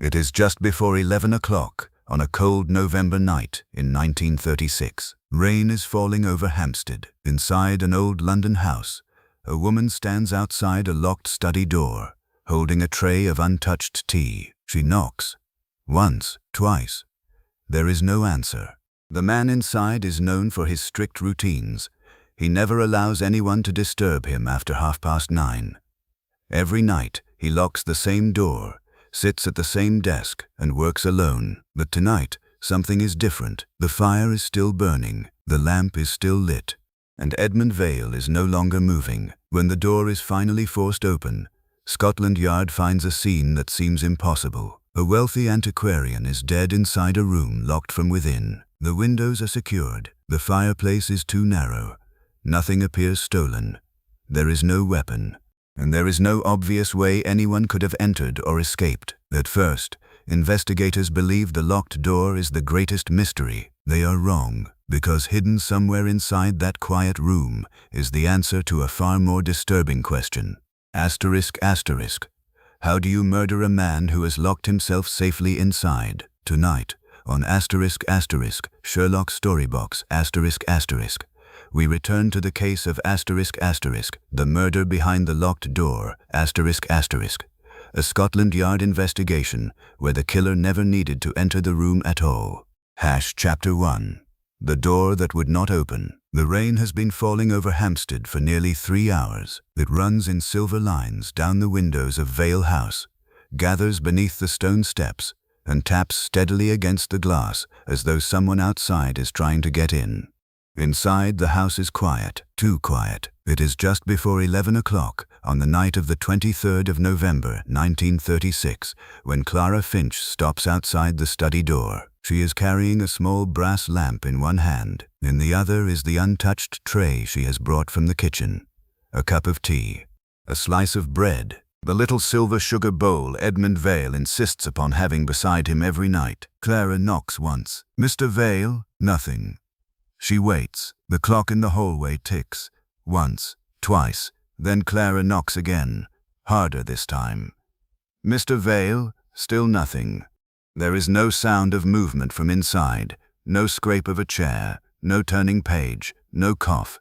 It is just before 11 o'clock on a cold November night in 1936. Rain is falling over Hampstead. Inside an old London house, a woman stands outside a locked study door, holding a tray of untouched tea. She knocks. Once, twice. There is no answer. The man inside is known for his strict routines. He never allows anyone to disturb him after 9:30. Every night, he locks the same door, sits at the same desk, and works alone. But tonight, something is different. The fire is still burning, the lamp is still lit, and Edmund Vale is no longer moving. When the door is finally forced open, Scotland Yard finds a scene that seems impossible. A wealthy antiquarian is dead inside a room locked from within. The windows are secured. The fireplace is too narrow. Nothing appears stolen. There is no weapon, and there is no obvious way anyone could have entered or escaped. At first, investigators believe the locked door is the greatest mystery. They are wrong, because hidden somewhere inside that quiet room is the answer to a far more disturbing question. Asterisk, asterisk. How do you murder a man who has locked himself safely inside? Tonight, on asterisk, asterisk, Sherlock Storybox, asterisk, asterisk, we return to the case of asterisk, asterisk, the murder behind the locked door, asterisk, asterisk, a Scotland Yard investigation where the killer never needed to enter the room at all. Chapter 1. The door that would not open. The rain has been falling over Hampstead for nearly 3 hours. It runs in silver lines down the windows of Vale House, gathers beneath the stone steps, and taps steadily against the glass as though someone outside is trying to get in. Inside, the house is quiet, too quiet. It is just before 11 o'clock on the night of the 23rd of November, 1936, when Clara Finch stops outside the study door. She is carrying a small brass lamp in one hand. In the other is the untouched tray she has brought from the kitchen. A cup of tea, a slice of bread, the little silver sugar bowl Edmund Vale insists upon having beside him every night. Clara knocks once. "Mr. Vale?" Nothing. She waits. The clock in the hallway ticks. Once, twice, then Clara knocks again, harder this time. "Mr. Vale?" Still nothing. There is no sound of movement from inside, no scrape of a chair, no turning page, no cough.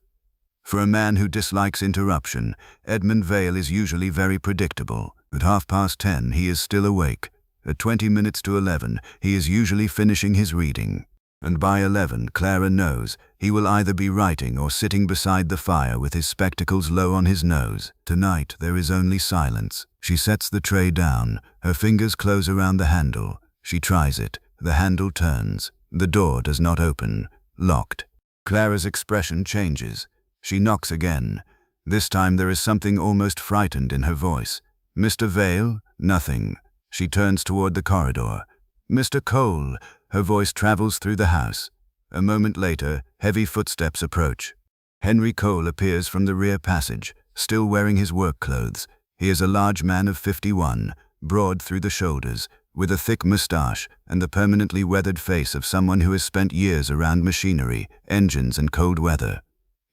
For a man who dislikes interruption, Edmund Vale is usually very predictable. At 10:30 he is still awake. At 20 minutes to 11 he is usually finishing his reading. And by 11, Clara knows he will either be writing or sitting beside the fire with his spectacles low on his nose. Tonight there is only silence. She sets the tray down. Her fingers close around the handle. She tries it. The handle turns. The door does not open. Locked. Clara's expression changes. She knocks again. This time there is something almost frightened in her voice. "Mr. Vale?" Nothing. She turns toward the corridor. "Mr. Cole?" Her voice travels through the house. A moment later, heavy footsteps approach. Henry Cole appears from the rear passage, still wearing his work clothes. He is a large man of 51, broad through the shoulders, with a thick moustache and the permanently weathered face of someone who has spent years around machinery, engines, and cold weather.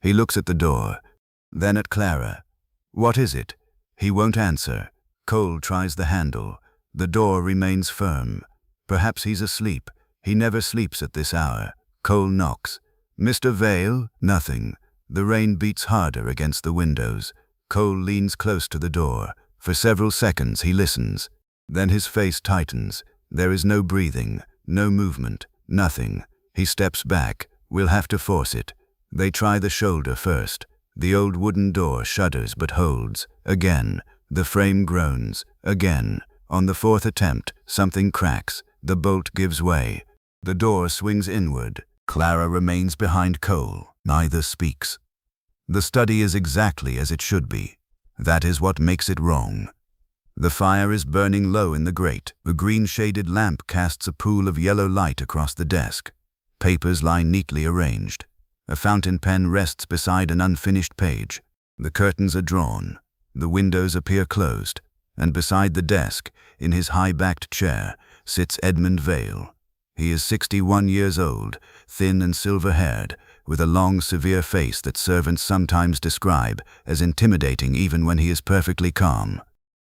He looks at the door, then at Clara. "What is it?" He won't answer. Cole tries the handle. The door remains firm. Perhaps he's asleep. He never sleeps at this hour. Cole knocks. "Mr. Vale?" Nothing. The rain beats harder against the windows. Cole leans close to the door. For several seconds he listens. Then his face tightens. There is no breathing, no movement, nothing. He steps back. "We'll have to force it." They try the shoulder first. The old wooden door shudders but holds. Again. The frame groans. Again. On the fourth attempt, something cracks. The bolt gives way. The door swings inward. Clara remains behind Cole. Neither speaks. The study is exactly as it should be. That is what makes it wrong. The fire is burning low in the grate. A green-shaded lamp casts a pool of yellow light across the desk. Papers lie neatly arranged. A fountain pen rests beside an unfinished page. The curtains are drawn. The windows appear closed. And beside the desk, in his high-backed chair, sits Edmund Vale. He is 61 years old, thin and silver-haired, with a long, severe face that servants sometimes describe as intimidating even when he is perfectly calm.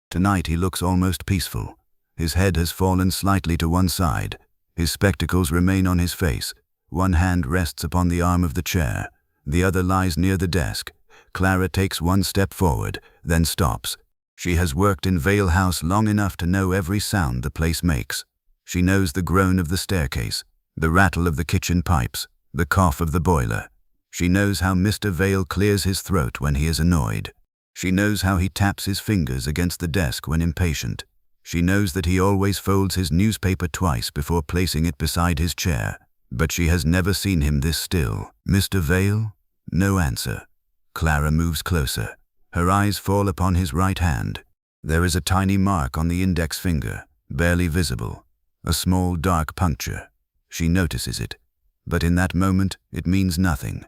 Tonight he looks almost peaceful. His head has fallen slightly to one side. His spectacles remain on his face. One hand rests upon the arm of the chair. The other lies near the desk. Clara takes one step forward, then stops. She has worked in Vale House long enough to know every sound the place makes. She knows the groan of the staircase, the rattle of the kitchen pipes, the cough of the boiler. She knows how Mr. Vale clears his throat when he is annoyed. She knows how he taps his fingers against the desk when impatient. She knows that he always folds his newspaper twice before placing it beside his chair. But she has never seen him this still. Mr. Vale? No answer. Clara moves closer. Her eyes fall upon his right hand. There is a tiny mark on the index finger, barely visible. A small dark puncture. She notices it. But in that moment, it means nothing.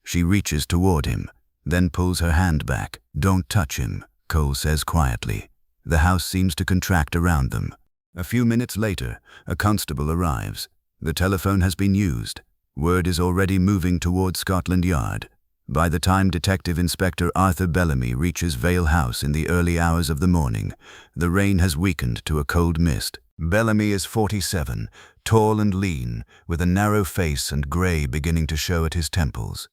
She reaches toward him, then pulls her hand back. "Don't touch him," Cole says quietly. The house seems to contract around them. A few minutes later, a constable arrives. The telephone has been used. Word is already moving toward Scotland Yard. By the time Detective Inspector Arthur Bellamy reaches Vale House in the early hours of the morning, the rain has weakened to a cold mist. Bellamy is 47, tall and lean, with a narrow face and grey beginning to show at his temples.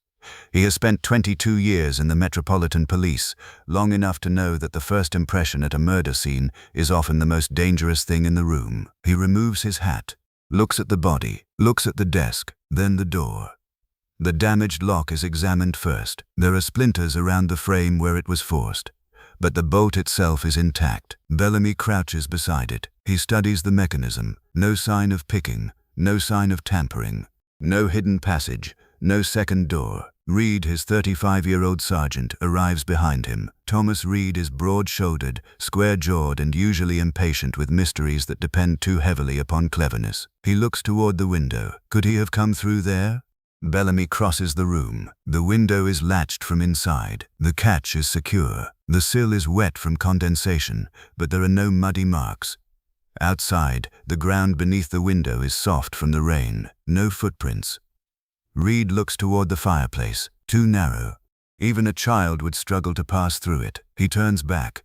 He has spent 22 years in the Metropolitan Police, long enough to know that the first impression at a murder scene is often the most dangerous thing in the room. He removes his hat, looks at the body, looks at the desk, then the door. The damaged lock is examined first. There are splinters around the frame where it was forced, but the bolt itself is intact. Bellamy crouches beside it. He studies the mechanism. No sign of picking, no sign of tampering, no hidden passage, no second door. Reed, his 35-year-old sergeant, arrives behind him. Thomas Reed is broad-shouldered, square-jawed, and usually impatient with mysteries that depend too heavily upon cleverness. He looks toward the window. Could he have come through there? Bellamy crosses the room. The window is latched from inside. The catch is secure. The sill is wet from condensation, but there are no muddy marks. Outside, the ground beneath the window is soft from the rain. No footprints. Reed looks toward the fireplace. Too narrow. Even a child would struggle to pass through it. He turns back.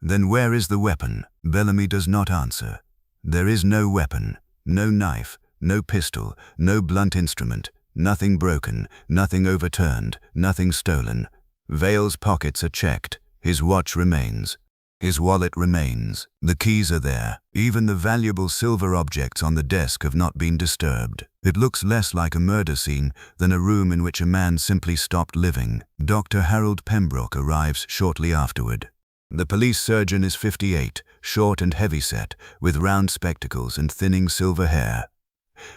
Then where is the weapon? Bellamy does not answer. There is no weapon. No knife. No pistol. No blunt instrument. Nothing broken. Nothing overturned. Nothing stolen. Vale's pockets are checked. His watch remains. His wallet remains. The keys are there. Even the valuable silver objects on the desk have not been disturbed. It looks less like a murder scene than a room in which a man simply stopped living. Dr. Harold Pembroke arrives shortly afterward. The police surgeon is 58, short and heavyset, with round spectacles and thinning silver hair.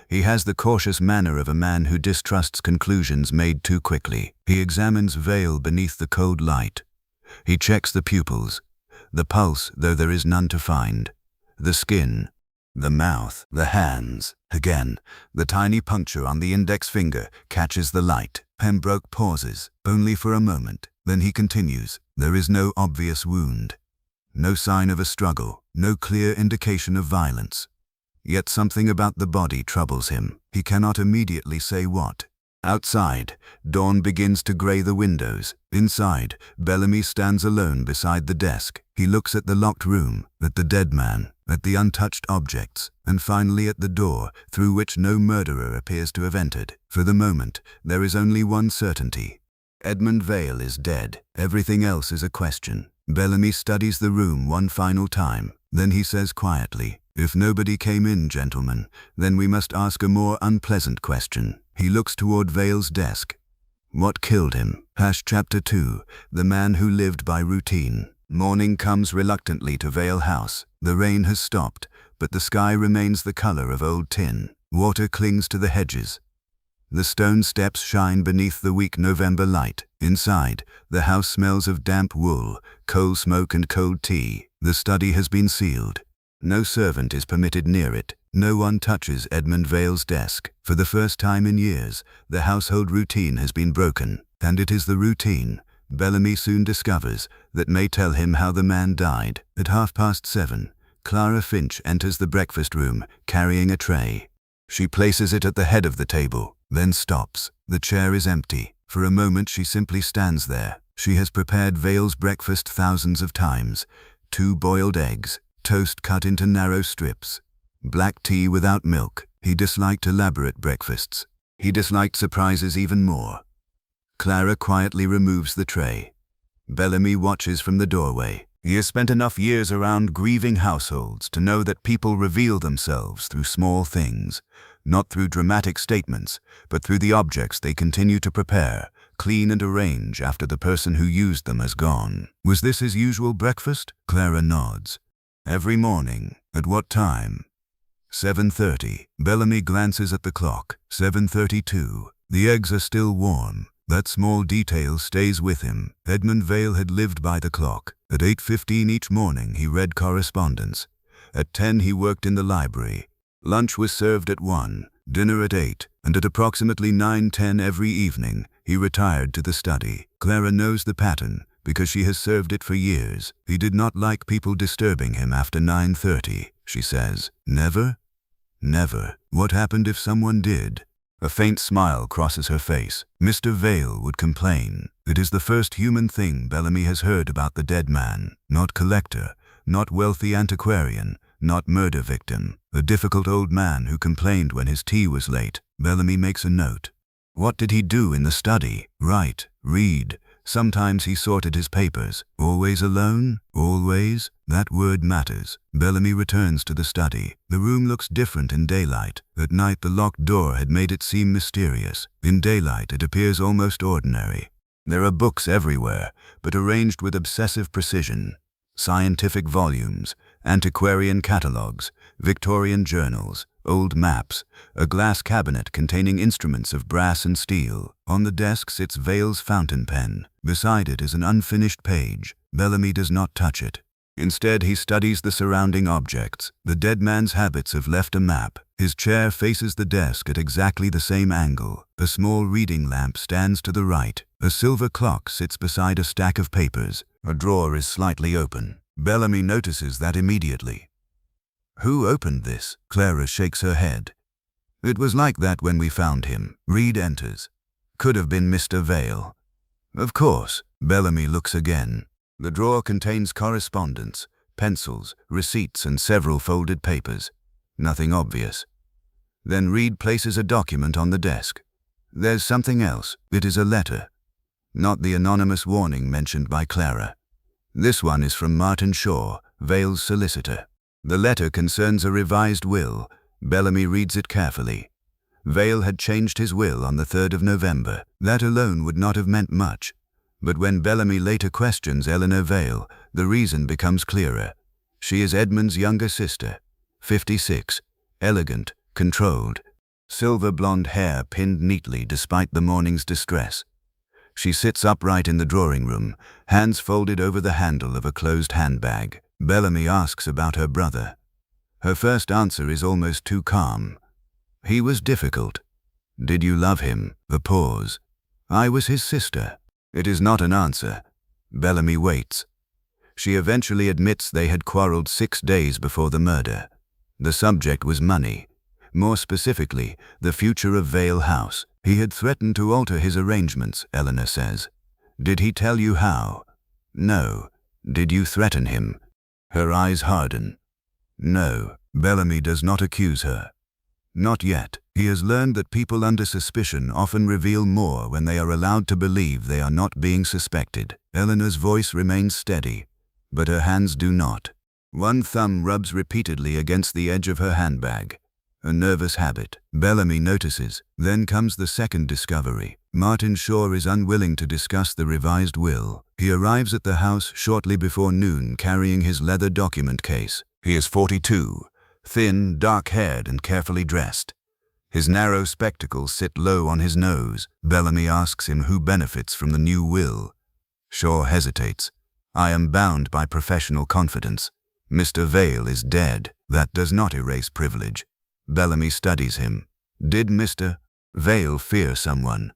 He has the cautious manner of a man who distrusts conclusions made too quickly. He examines Vale beneath the cold light. He checks the pupils. The pulse, though there is none to find. The skin. The mouth. The hands. Again, the tiny puncture on the index finger catches the light. Pembroke pauses, only for a moment. Then he continues. There is no obvious wound. No sign of a struggle. No clear indication of violence. Yet something about the body troubles him. He cannot immediately say what. Outside, dawn begins to grey the windows. Inside, Bellamy stands alone beside the desk. He looks at the locked room, at the dead man, at the untouched objects, and finally at the door, through which no murderer appears to have entered. For the moment, there is only one certainty. Edmund Vale is dead. Everything else is a question. Bellamy studies the room one final time. Then he says quietly, "If nobody came in, gentlemen, then we must ask a more unpleasant question." He looks toward Vale's desk. What killed him? Chapter 2. The Man Who Lived by Routine. Morning comes reluctantly to Vale House. The rain has stopped, but the sky remains the color of old tin. Water clings to the hedges. The stone steps shine beneath the weak November light. Inside, the house smells of damp wool, coal smoke and cold tea. The study has been sealed. No servant is permitted near it. No one touches Edmund Vale's desk. For the first time in years, the household routine has been broken, and it is the routine, Bellamy soon discovers, that may tell him how the man died. At 7:30, Clara Finch enters the breakfast room, carrying a tray. She places it at the head of the table, then stops. The chair is empty. For a moment she simply stands there. She has prepared Vale's breakfast thousands of times. 2 boiled eggs, toast cut into narrow strips. Black tea without milk. He disliked elaborate breakfasts. He disliked surprises even more. Clara quietly removes the tray. Bellamy watches from the doorway. He has spent enough years around grieving households to know that people reveal themselves through small things, not through dramatic statements, but through the objects they continue to prepare, clean and arrange after the person who used them has gone. Was this his usual breakfast? Clara nods. Every morning. At what time? 7:30. Bellamy glances at the clock. 7:32. The eggs are still warm. That small detail stays with him. Edmund Vale had lived by the clock. At 8:15 each morning he read correspondence. At 10 he worked in the library. Lunch was served at 1, dinner at 8, and at approximately 9:10 every evening he retired to the study. Clara knows the pattern because she has served it for years. He did not like people disturbing him after 9:30, she says. Never? Never. What happened if someone did? A faint smile crosses her face. Mr. Vale would complain. It is the first human thing Bellamy has heard about the dead man. Not collector, not wealthy antiquarian, not murder victim. A difficult old man who complained when his tea was late. Bellamy makes a note. What did he do in the study? Write, read. Sometimes he sorted his papers. Always alone? Always? That word matters. Bellamy returns to the study. The room looks different in daylight. At night the locked door had made it seem mysterious. In daylight it appears almost ordinary. There are books everywhere, but arranged with obsessive precision. Scientific volumes, antiquarian catalogues, Victorian journals, old maps, a glass cabinet containing instruments of brass and steel. On the desk sits Vale's fountain pen. Beside it is an unfinished page. Bellamy does not touch it. Instead, he studies the surrounding objects. The dead man's habits have left a map. His chair faces the desk at exactly the same angle. A small reading lamp stands to the right. A silver clock sits beside a stack of papers. A drawer is slightly open. Bellamy notices that immediately. Who opened this? Clara shakes her head. It was like that when we found him. Reed enters. Could have been Mr. Vale. Of course. Bellamy looks again. The drawer contains correspondence, pencils, receipts, and several folded papers. Nothing obvious. Then Reed places a document on the desk. There's something else. It is a letter. Not the anonymous warning mentioned by Clara. This one is from Martin Shaw, Vale's solicitor. The letter concerns a revised will. Bellamy reads it carefully. Vale had changed his will on the 3rd of November. That alone would not have meant much. But when Bellamy later questions Eleanor Vale, the reason becomes clearer. She is Edmund's younger sister, 56, elegant, controlled, silver blonde hair pinned neatly despite the morning's distress. She sits upright in the drawing room, hands folded over the handle of a closed handbag. Bellamy asks about her brother. Her first answer is almost too calm. He was difficult. Did you love him? A pause. I was his sister. It is not an answer. Bellamy waits. She eventually admits they had quarreled 6 days before the murder. The subject was money. More specifically, the future of Vale House. He had threatened to alter his arrangements, Eleanor says. Did he tell you how? No. Did you threaten him? Her eyes harden. No. Bellamy does not accuse her. Not yet. He has learned that people under suspicion often reveal more when they are allowed to believe they are not being suspected. Eleanor's voice remains steady, but her hands do not. One thumb rubs repeatedly against the edge of her handbag. A nervous habit. Bellamy notices. Then comes the second discovery. Martin Shaw is unwilling to discuss the revised will. He arrives at the house shortly before noon carrying his leather document case. He is 42. Thin, dark-haired, and carefully dressed. His narrow spectacles sit low on his nose. Bellamy asks him who benefits from the new will. Shaw hesitates. I am bound by professional confidence. Mr. Vale is dead. That does not erase privilege. Bellamy studies him. Did Mr. Vale fear someone?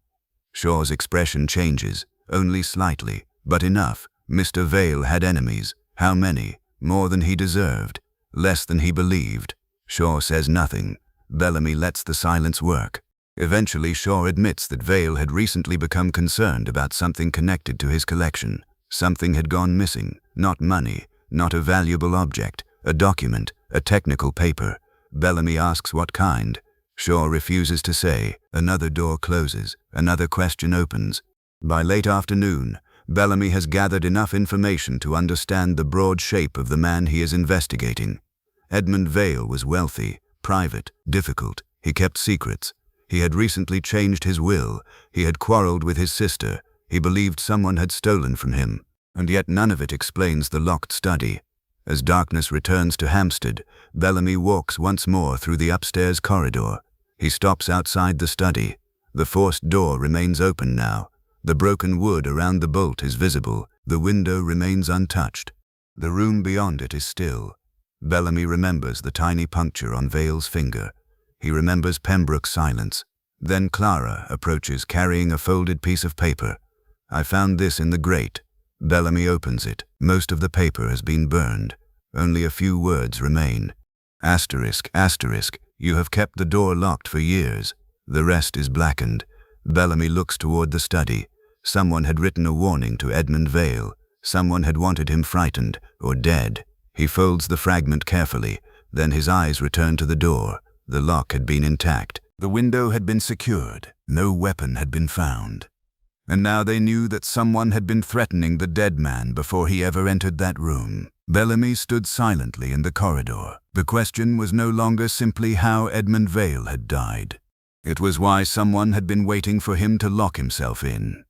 Shaw's expression changes, only slightly, but enough. Mr. Vale had enemies. How many? More than he deserved. Less than he believed. Shaw says nothing. Bellamy lets the silence work. Eventually, Shaw admits that Vale had recently become concerned about something connected to his collection. Something had gone missing. Not money, not a valuable object, A document, a technical paper. Bellamy asks what kind. Shaw refuses to say. Another door closes. Another question opens. By late afternoon, Bellamy has gathered enough information to understand the broad shape of the man he is investigating. Edmund Vale was wealthy, private, difficult. He kept secrets. He had recently changed his will. He had quarreled with his sister. He believed someone had stolen from him. And yet none of it explains the locked study. As darkness returns to Hampstead, Bellamy walks once more through the upstairs corridor. He stops outside the study. The forced door remains open now. The broken wood around the bolt is visible. The window remains untouched. The room beyond it is still. Bellamy remembers the tiny puncture on Vale's finger. He remembers Pembroke's silence. Then Clara approaches carrying a folded piece of paper. "I found this in the grate." Bellamy opens it. Most of the paper has been burned. Only a few words remain. Asterisk, asterisk, you have kept the door locked for years. The rest is blackened. Bellamy looks toward the study. Someone had written a warning to Edmund Vale. Someone had wanted him frightened or dead. He folds the fragment carefully. Then his eyes return to the door. The lock had been intact. The window had been secured. No weapon had been found. And now they knew that someone had been threatening the dead man before he ever entered that room. Bellamy stood silently in the corridor. The question was no longer simply how Edmund Vale had died. It was why someone had been waiting for him to lock himself in.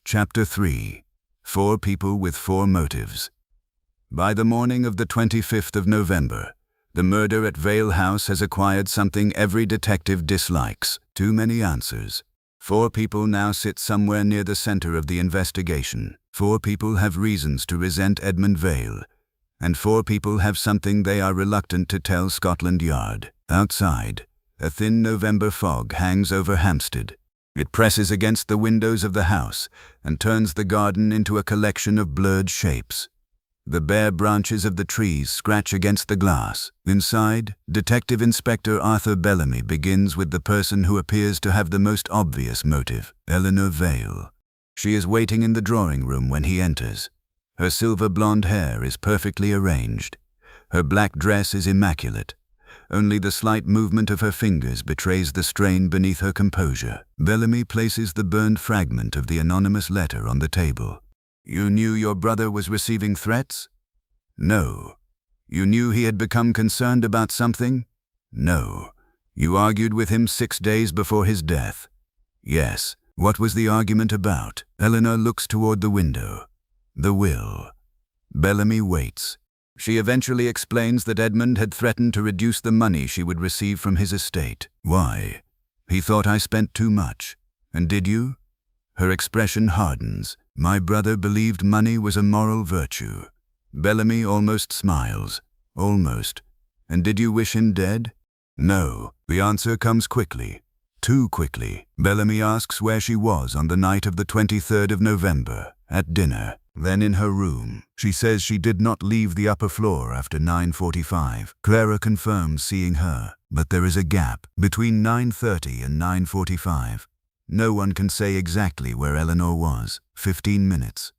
Chapter 3. 4 people with 4 motives. By the morning of the 25th of November, the murder at Vale House has acquired something every detective dislikes: too many answers. 4 people now sit somewhere near the center of the investigation. 4 people have reasons to resent Edmund Vale. And 4 people have something they are reluctant to tell Scotland Yard. Outside, a thin November fog hangs over Hampstead. It presses against the windows of the house and turns the garden into a collection of blurred shapes. The bare branches of the trees scratch against the glass. Inside, Detective Inspector Arthur Bellamy begins with the person who appears to have the most obvious motive, Eleanor Vale. She is waiting in the drawing room when he enters. Her silver blonde hair is perfectly arranged. Her black dress is immaculate. Only the slight movement of her fingers betrays the strain beneath her composure. Bellamy places the burned fragment of the anonymous letter on the table. "You knew your brother was receiving threats?" "No." "You knew he had become concerned about something?" "No." "You argued with him 6 days before his death?" "Yes." "What was the argument about?" Eleanor looks toward the window. "The will." Bellamy waits. She eventually explains that Edmund had threatened to reduce the money she would receive from his estate. "Why?" "He thought I spent too much." "And did you?" Her expression hardens. "My brother believed money was a moral virtue." Bellamy almost smiles. "Almost. And did you wish him dead?" "No." The answer comes quickly. Too quickly. Bellamy asks where she was on the night of the 23rd of November, at dinner. Then in her room. She says she did not leave the upper floor after 9:45. Clara confirms seeing her, but there is a gap between 9:30 and 9:45. No one can say exactly where Eleanor was. 15 minutes.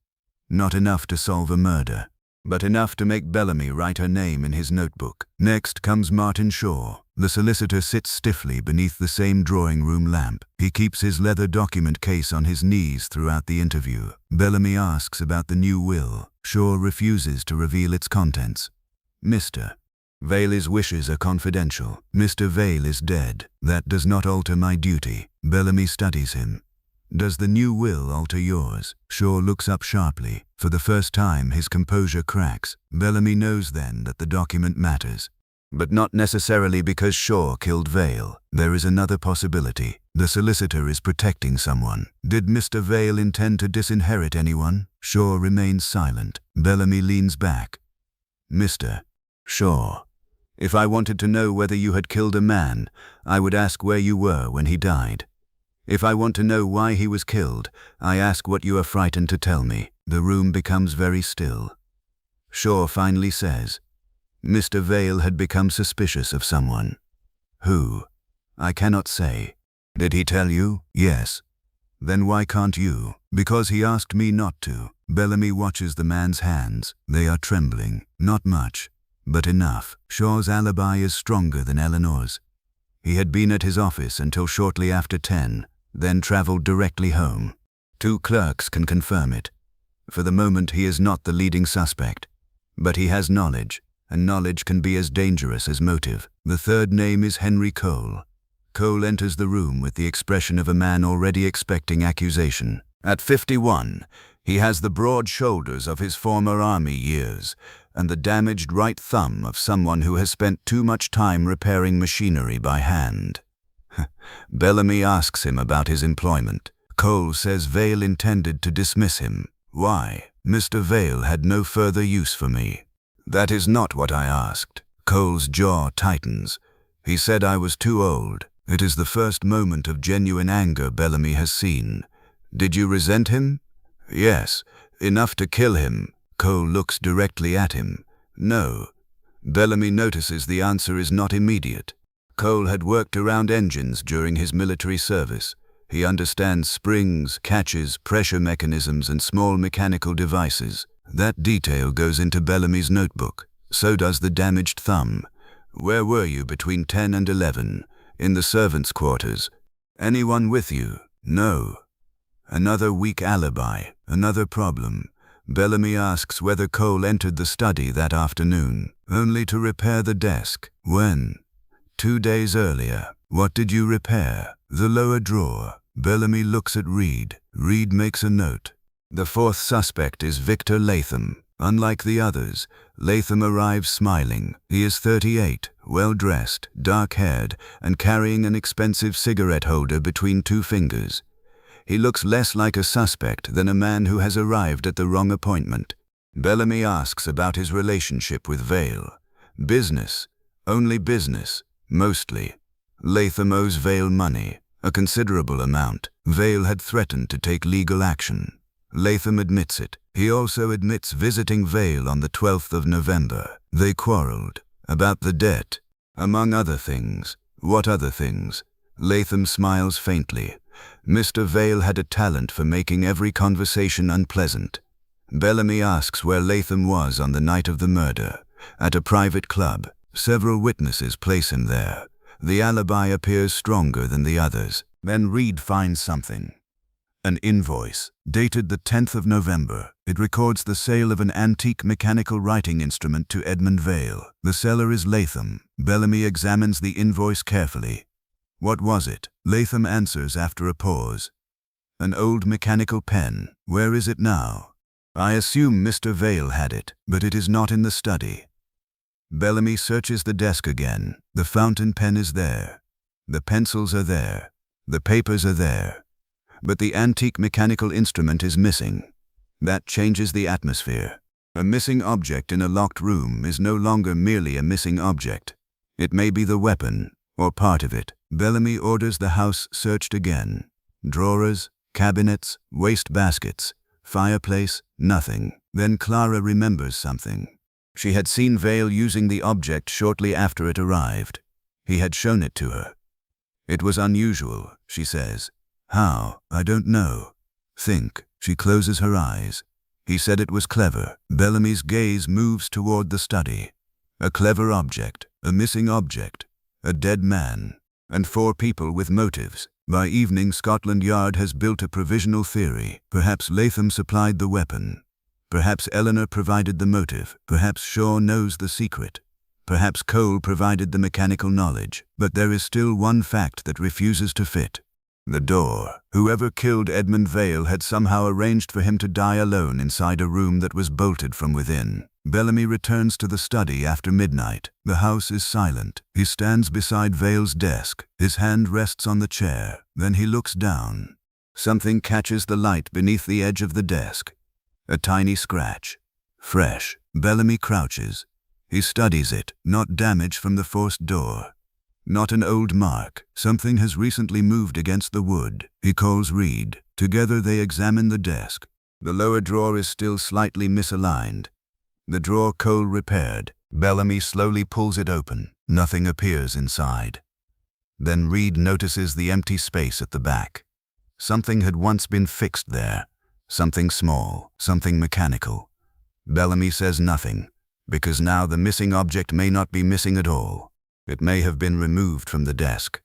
Not enough to solve a murder, but enough to make Bellamy write her name in his notebook. Next comes Martin Shaw. The solicitor sits stiffly beneath the same drawing room lamp. He keeps his leather document case on his knees throughout the interview. Bellamy asks about the new will. Shaw refuses to reveal its contents. "Mr. Vale's wishes are confidential. Mr. Vale is dead. That does not alter my duty." Bellamy studies him. "Does the new will alter yours?" Shaw looks up sharply. For the first time, his composure cracks. Bellamy knows then that the document matters. But not necessarily because Shaw killed Vale. There is another possibility. The solicitor is protecting someone. Did Mr. Vale intend to disinherit anyone? Shaw remains silent. Bellamy leans back. "Mr. Shaw, if I wanted to know whether you had killed a man, I would ask where you were when he died. If I want to know why he was killed, I ask what you are frightened to tell me." The room becomes very still. Shaw finally says, "Mr. Vale had become suspicious of someone." "Who?" "I cannot say." "Did he tell you?" "Yes." "Then why can't you?" "Because he asked me not to." Bellamy watches the man's hands. They are trembling. Not much, but enough. Shaw's alibi is stronger than Eleanor's. He had been at his office until shortly after 10, then traveled directly home. 2 clerks can confirm it. For the moment, he is not the leading suspect. But he has knowledge, and knowledge can be as dangerous as motive. The third name is Henry Cole. Cole enters the room with the expression of a man already expecting accusation. At 51, he has the broad shoulders of his former army years, and the damaged right thumb of someone who has spent too much time repairing machinery by hand. Bellamy asks him about his employment. Cole says Vale intended to dismiss him. Why? Mr. Vale had no further use for me. That is not what I asked. Cole's jaw tightens. He said I was too old. It is the first moment of genuine anger Bellamy has seen. Did you resent him? Yes, enough to kill him. Cole looks directly at him. No. Bellamy notices the answer is not immediate. Cole had worked around engines during his military service. He understands springs, catches, pressure mechanisms, and small mechanical devices. That detail goes into Bellamy's notebook. So does the damaged thumb. Where were you between 10 and 11? In the servants' quarters. Anyone with you? No. Another weak alibi, another problem. Bellamy asks whether Cole entered the study that afternoon, only to repair the desk. When? 2 days earlier. What did you repair? The lower drawer. Bellamy looks at Reed. Reed makes a note. The fourth suspect is Victor Latham. Unlike the others, Latham arrives smiling. He is 38, well-dressed, dark-haired, and carrying an expensive cigarette holder between 2 fingers. He looks less like a suspect than a man who has arrived at the wrong appointment. Bellamy asks about his relationship with Vale. Business. Only business. Mostly. Latham owes Vale money, a considerable amount. Vale had threatened to take legal action. Latham admits it. He also admits visiting Vale on the 12th of November. They quarreled. About the debt. Among other things. What other things? Latham smiles faintly. Mr. Vale had a talent for making every conversation unpleasant. Bellamy asks where Latham was on the night of the murder. At a private club. Several witnesses place him there. The alibi appears stronger than the others. Then Reed finds something. An invoice, dated the 10th of November. It records the sale of an antique mechanical writing instrument to Edmund Vale. The seller is Latham. Bellamy examines the invoice carefully. What was it? Latham answers after a pause. An old mechanical pen. Where is it now? I assume Mr. Vale had it, but it is not in the study. Bellamy searches the desk again. The fountain pen is there. The pencils are there. The papers are there. But the antique mechanical instrument is missing. That changes the atmosphere. A missing object in a locked room is no longer merely a missing object. It may be the weapon, or part of it. Bellamy orders the house searched again. Drawers, cabinets, waste baskets, fireplace, nothing. Then Clara remembers something. She had seen Vale using the object shortly after it arrived. He had shown it to her. It was unusual, she says. How? I don't know. Think. She closes her eyes. He said it was clever. Bellamy's gaze moves toward the study. A clever object, a missing object, a dead man, and 4 people with motives. By evening, Scotland Yard has built a provisional theory. Perhaps Latham supplied the weapon. Perhaps Eleanor provided the motive. Perhaps Shaw knows the secret. Perhaps Cole provided the mechanical knowledge. But there is still one fact that refuses to fit. The door. Whoever killed Edmund Vale had somehow arranged for him to die alone inside a room that was bolted from within. Bellamy returns to the study after midnight. The house is silent. He stands beside Vale's desk. His hand rests on the chair. Then he looks down. Something catches the light beneath the edge of the desk. A tiny scratch. Fresh. Bellamy crouches. He studies it. Not damage from the forced door. Not an old mark. Something has recently moved against the wood. He calls Reed. Together they examine the desk. The lower drawer is still slightly misaligned. The drawer Cole repaired. Bellamy slowly pulls it open. Nothing appears inside. Then Reed notices the empty space at the back. Something had once been fixed there. Something small, something mechanical. Bellamy says nothing. because now the missing object may not be missing at all. It may have been removed from the desk.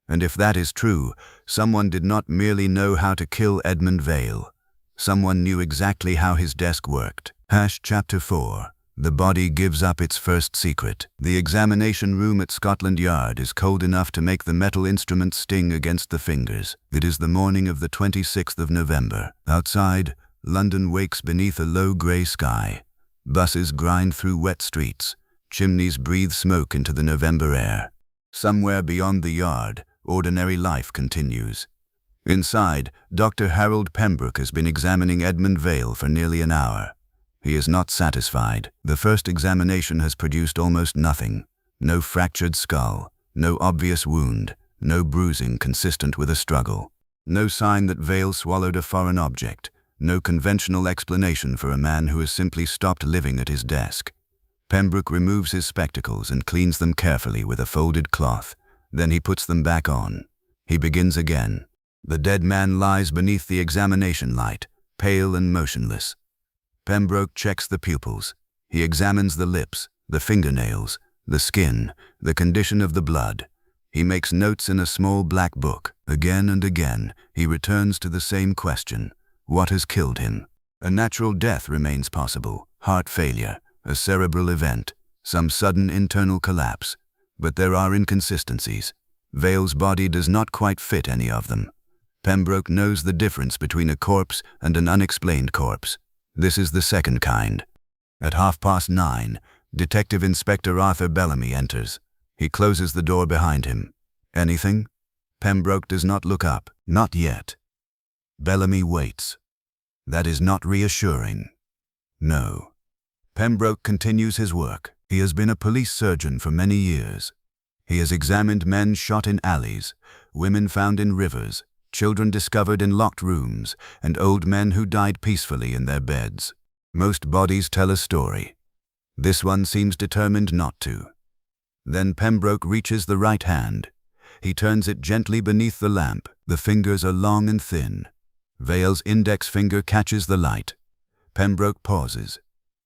And if that is true, someone did not merely know how to kill Edmund Vale. Someone knew exactly how his desk worked. Chapter 4. The body gives up its first secret. The examination room at Scotland Yard is cold enough to make the metal instruments sting against the fingers. It is the morning of the 26th of November. Outside, London wakes beneath a low grey sky. Buses grind through wet streets. Chimneys breathe smoke into the November air. Somewhere beyond the yard, ordinary life continues. Inside, Dr. Harold Pembroke has been examining Edmund Vale for nearly an hour. He is not satisfied. The first examination has produced almost nothing. No fractured skull, no obvious wound, no bruising consistent with a struggle. No sign that Vale swallowed a foreign object. No conventional explanation for a man who has simply stopped living at his desk. Pembroke removes his spectacles and cleans them carefully with a folded cloth. Then he puts them back on. He begins again. The dead man lies beneath the examination light, pale and motionless. Pembroke checks the pupils. He examines the lips, the fingernails, the skin, the condition of the blood. He makes notes in a small black book. Again and again, he returns to the same question. What has killed him? A natural death remains possible, heart failure, a cerebral event, some sudden internal collapse. But there are inconsistencies. Vale's body does not quite fit any of them. Pembroke knows the difference between a corpse and an unexplained corpse. This is the second kind. At 9:30, Detective Inspector Arthur Bellamy enters. He closes the door behind him. Anything? Pembroke does not look up. Not yet. Bellamy waits. That is not reassuring. No. Pembroke continues his work. He has been a police surgeon for many years. He has examined men shot in alleys, women found in rivers, children discovered in locked rooms, and old men who died peacefully in their beds. Most bodies tell a story. This one seems determined not to. Then Pembroke reaches the right hand. He turns it gently beneath the lamp. The fingers are long and thin. Vale's index finger catches the light. Pembroke pauses.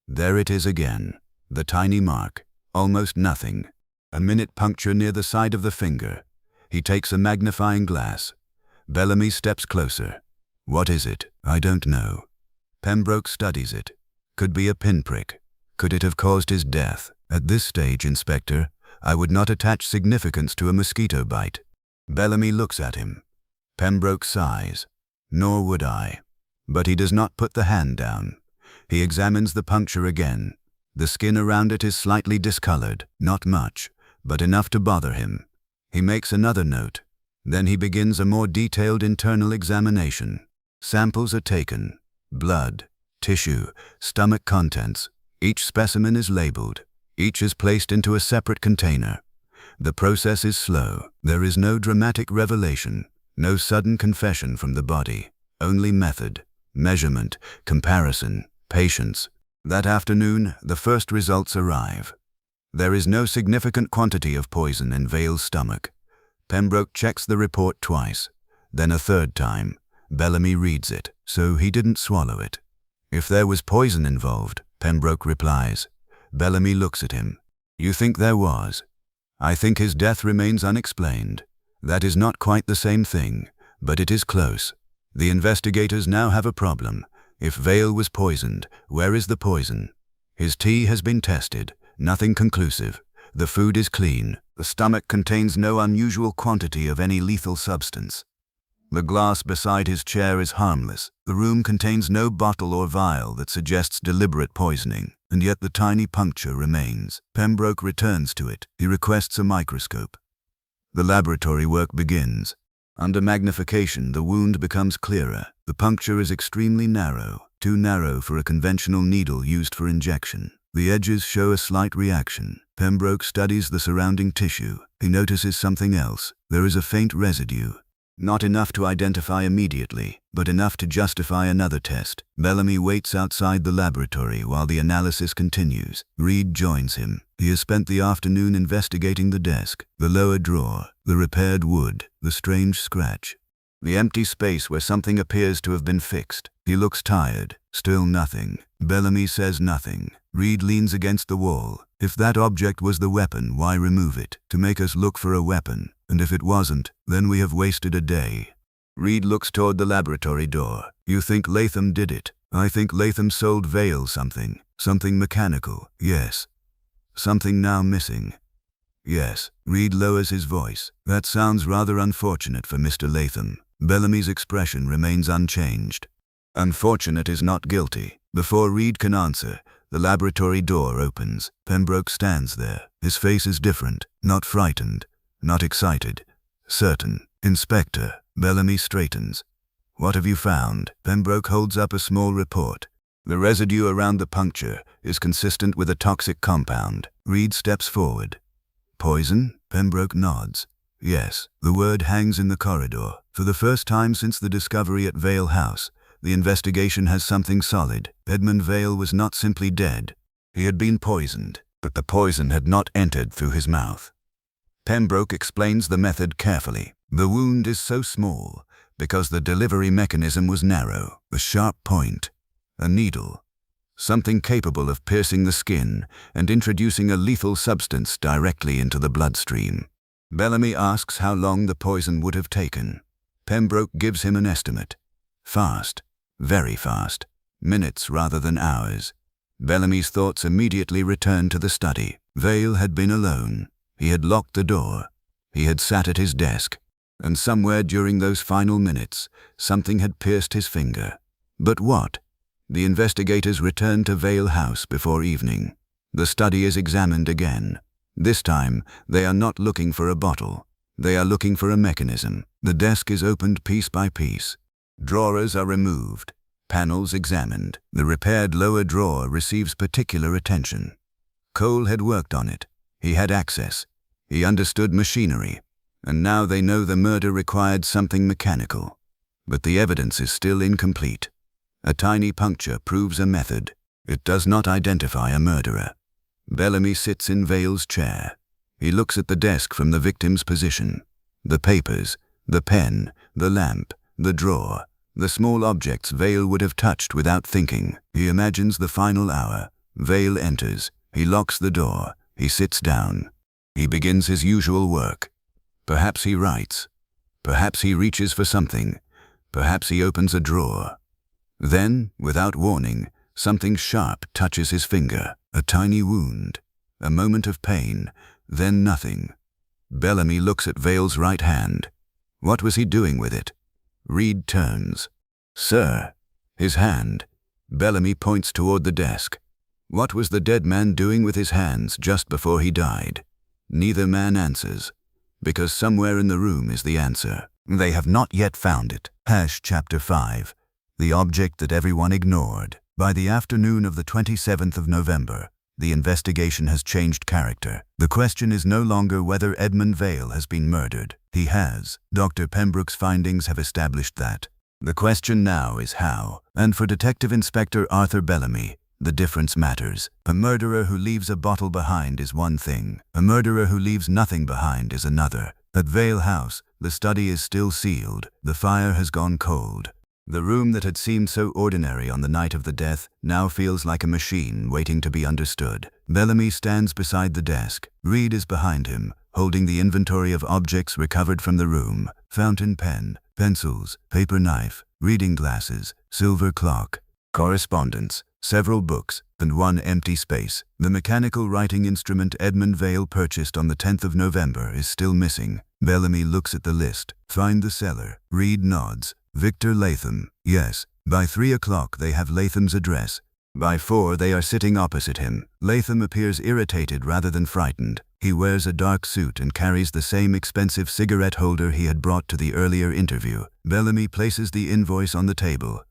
There it is again. The tiny mark. Almost nothing. A minute puncture near the side of the finger. He takes a magnifying glass. Bellamy steps closer. What is it? I don't know. Pembroke studies it. Could be a pinprick. Could it have caused his death? At this stage, Inspector, I would not attach significance to a mosquito bite. Bellamy looks at him. Pembroke sighs. Nor would I. But he does not put the hand down. He examines the puncture again. The skin around it is slightly discolored. Not much, but enough to bother him. He makes another note. Then he begins a more detailed internal examination. Samples are taken. Blood, tissue, stomach contents. Each specimen is labeled. Each is placed into a separate container. The process is slow. There is no dramatic revelation, no sudden confession from the body. Only method, measurement, comparison, patience. That afternoon, the first results arrive. There is no significant quantity of poison in Vale's stomach. Pembroke checks the report twice. Then a third time. Bellamy reads it. So he didn't swallow it. If there was poison involved, Pembroke replies. Bellamy looks at him. You think there was? I think his death remains unexplained. That is not quite the same thing, but it is close. The investigators now have a problem. If Vale was poisoned, where is the poison? His tea has been tested. Nothing conclusive. The food is clean. The stomach contains no unusual quantity of any lethal substance. The glass beside his chair is harmless. The room contains no bottle or vial that suggests deliberate poisoning, and yet the tiny puncture remains. Pembroke returns to it. He requests a microscope. The laboratory work begins. Under magnification, the wound becomes clearer. The puncture is extremely narrow, too narrow for a conventional needle used for injection. The edges show a slight reaction. Pembroke studies the surrounding tissue. He notices something else. There is a faint residue. Not enough to identify immediately, but enough to justify another test. Bellamy waits outside the laboratory while the analysis continues. Reed joins him. He has spent the afternoon investigating the desk, the lower drawer, the repaired wood, the strange scratch, the empty space where something appears to have been fixed. He looks tired. Still nothing. Bellamy says nothing. Reed leans against the wall. If that object was the weapon, why remove it? To make us look for a weapon. And if it wasn't, then we have wasted a day. Reed looks toward the laboratory door. You think Latham did it? I think Latham sold Vale something. Something mechanical. Yes. Something now missing. Yes. Reed lowers his voice. That sounds rather unfortunate for Mr. Latham. Bellamy's expression remains unchanged. Unfortunate is not guilty. Before Reed can answer, the laboratory door opens. Pembroke stands there. His face is different. Not frightened. Not excited. Certain. Inspector. Bellamy straightens. What have you found? Pembroke holds up a small report. The residue around the puncture is consistent with a toxic compound. Reed steps forward. Poison? Pembroke nods. Yes. The word hangs in the corridor. For the first time since the discovery at Vale House, the investigation has something solid. Edmund Vale was not simply dead. He had been poisoned, but the poison had not entered through his mouth. Pembroke explains the method carefully. The wound is so small because the delivery mechanism was narrow. A sharp point. A needle. Something capable of piercing the skin and introducing a lethal substance directly into the bloodstream. Bellamy asks how long the poison would have taken. Pembroke gives him an estimate. Fast. Very fast. Minutes rather than hours. Bellamy's thoughts immediately return to the study. Vale had been alone. He had locked the door. He had sat at his desk. And somewhere during those final minutes, something had pierced his finger. But what? The investigators return to Vale House before evening. The study is examined again. This time, they are not looking for a bottle. They are looking for a mechanism. The desk is opened piece by piece. Drawers are removed. Panels examined. The repaired lower drawer receives particular attention. Cole had worked on it. He had access. He understood machinery. And now they know the murder required something mechanical. But the evidence is still incomplete. A tiny puncture proves a method. It does not identify a murderer. Bellamy sits in Vale's chair. He looks at the desk from the victim's position. The papers, the pen, the lamp, the drawer, the small objects Vale would have touched without thinking. He imagines the final hour. Vale enters. He locks the door. He sits down. He begins his usual work. Perhaps he writes. Perhaps he reaches for something. Perhaps he opens a drawer. Then, without warning, something sharp touches his finger. A tiny wound. A moment of pain. Then nothing. Bellamy looks at Vale's right hand. What was he doing with it? Reed turns. Sir. His hand. Bellamy points toward the desk. What was the dead man doing with his hands just before he died? Neither man answers. Because somewhere in the room is the answer. They have not yet found it. Chapter 5. The object that everyone ignored. By the afternoon of the 27th of November, the investigation has changed character. The question is no longer whether Edmund Vale has been murdered. He has. Dr. Pembroke's findings have established that. The question now is how. And for Detective Inspector Arthur Bellamy, the difference matters. A murderer who leaves a bottle behind is one thing. A murderer who leaves nothing behind is another. At Vale House, the study is still sealed. The fire has gone cold. The room that had seemed so ordinary on the night of the death now feels like a machine waiting to be understood. Bellamy stands beside the desk. Reed is behind him, holding the inventory of objects recovered from the room. Fountain pen, pencils, paper knife, reading glasses, silver clock, correspondence, several books, and one empty space. The mechanical writing instrument Edmund Vale purchased on the 10th of November is still missing. Bellamy looks at the list. Find the seller. Reed nods. Victor Latham. Yes. By 3 o'clock they have Latham's address. By 4 they are sitting opposite him. Latham appears irritated rather than frightened. He wears a dark suit and carries the same expensive cigarette holder he had brought to the earlier interview. Bellamy places the invoice on the table.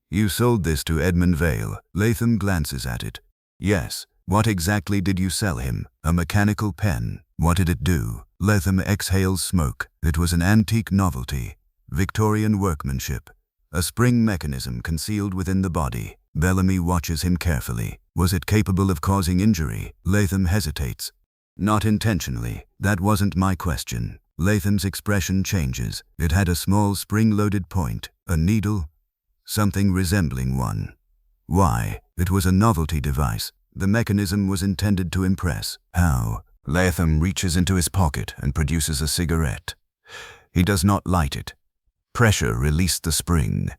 You sold this to Edmund Vale. Latham glances at it. Yes. What exactly did you sell him? A mechanical pen. What did it do? Latham exhales smoke. It was an antique novelty. Victorian workmanship. A spring mechanism concealed within the body. Bellamy watches him carefully. Was it capable of causing injury? Latham hesitates. Not intentionally. That wasn't my question. Latham's expression changes. It had a small spring-loaded point. A needle? something resembling one. Why? It was a novelty device. The mechanism was intended to impress. How? Latham reaches into his pocket and produces a cigarette. He does not light it. Pressure released the spring.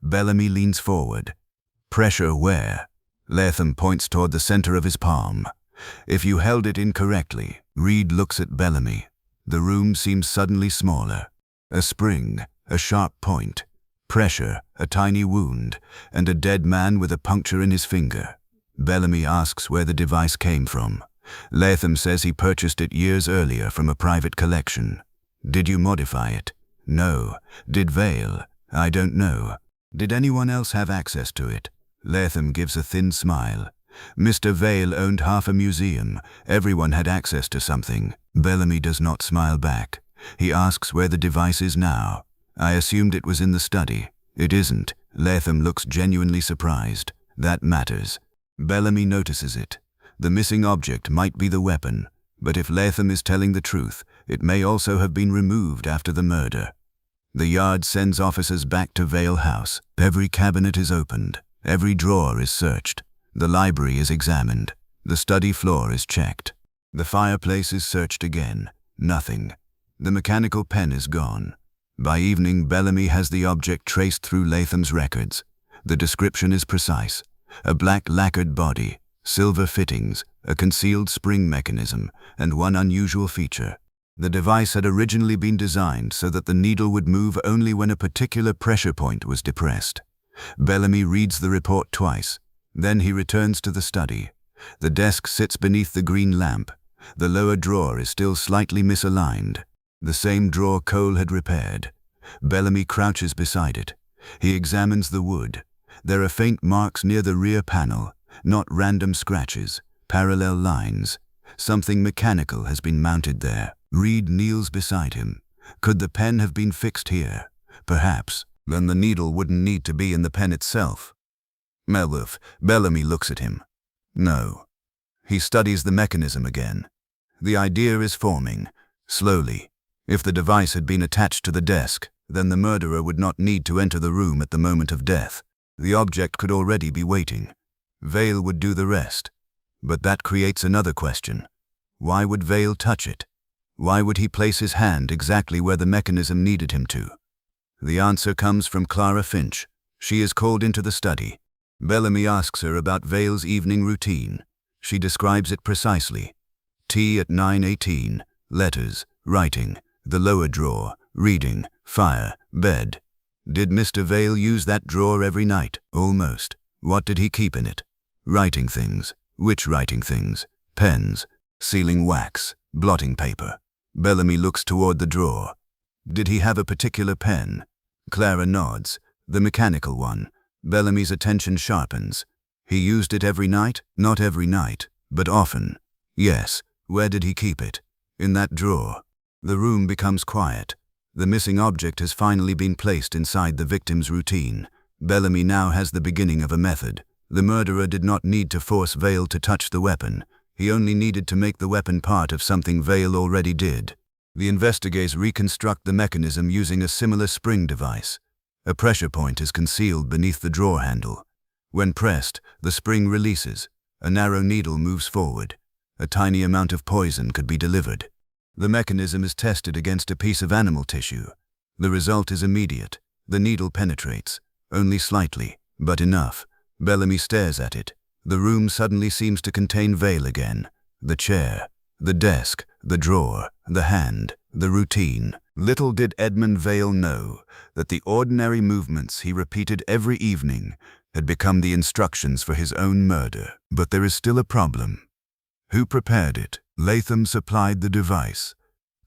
Bellamy leans forward. Pressure where? Latham points toward the center of his palm. If you held it incorrectly. Reed looks at Bellamy. The room seems suddenly smaller. A spring, a sharp point. Pressure, a tiny wound, and a dead man with a puncture in his finger. Bellamy asks where the device came from. Latham says he purchased it years earlier from a private collection. Did you modify it? No. Did Vale? I don't know. Did anyone else have access to it? Latham gives a thin smile. Mr. Vale owned half a museum. Everyone had access to something. Bellamy does not smile back. He asks where the device is now. I assumed it was in the study. It isn't. Latham looks genuinely surprised. That matters. Bellamy notices it. The missing object might be the weapon, but if Latham is telling the truth, it may also have been removed after the murder. The yard sends officers back to Vale House. Every cabinet is opened. Every drawer is searched. The library is examined. The study floor is checked. The fireplace is searched again. Nothing. The mechanical pen is gone. By evening, Bellamy has the object traced through Latham's records. The description is precise. A black lacquered body, silver fittings, a concealed spring mechanism, and one unusual feature. The device had originally been designed so that the needle would move only when a particular pressure point was depressed. Bellamy reads the report twice. Then he returns to the study. The desk sits beneath the green lamp. The lower drawer is still slightly misaligned. The same drawer Cole had repaired. Bellamy crouches beside it. He examines the wood. There are faint marks near the rear panel, not random scratches, parallel lines. Something mechanical has been mounted there. Reed kneels beside him. Could the pen have been fixed here? Perhaps. Then the needle wouldn't need to be in the pen itself. Bellamy looks at him. No. He studies the mechanism again. The idea is forming, slowly. If the device had been attached to the desk, then the murderer would not need to enter the room at the moment of death. The object could already be waiting. Vale would do the rest. But that creates another question. Why would Vale touch it? Why would he place his hand exactly where the mechanism needed him to? The answer comes from Clara Finch. She is called into the study. Bellamy asks her about Vale's evening routine. She describes it precisely. Tea at 9:18, letters, writing, the lower drawer, reading, fire, bed. Did Mr. Vale use that drawer every night? Almost. What did he keep in it? Writing things. Which writing things? Pens, sealing wax, blotting paper. Bellamy looks toward the drawer. Did he have a particular pen? Clara nods. The mechanical one. Bellamy's attention sharpens. He used it every night? Not every night, but often. Yes. Where did he keep it? In that drawer. The room becomes quiet. The missing object has finally been placed inside the victim's routine. Bellamy now has the beginning of a method. The murderer did not need to force Vale to touch the weapon. He only needed to make the weapon part of something Vale already did. The investigators reconstruct the mechanism using a similar spring device. A pressure point is concealed beneath the drawer handle. When pressed, the spring releases. A narrow needle moves forward. A tiny amount of poison could be delivered. The mechanism is tested against a piece of animal tissue. The result is immediate. The needle penetrates. Only slightly, but enough. Bellamy stares at it. The room suddenly seems to contain Vale again. The chair, the desk, the drawer, the hand, the routine. Little did Edmund Vale know that the ordinary movements he repeated every evening had become the instructions for his own murder. But there is still a problem. Who prepared it? Latham supplied the device.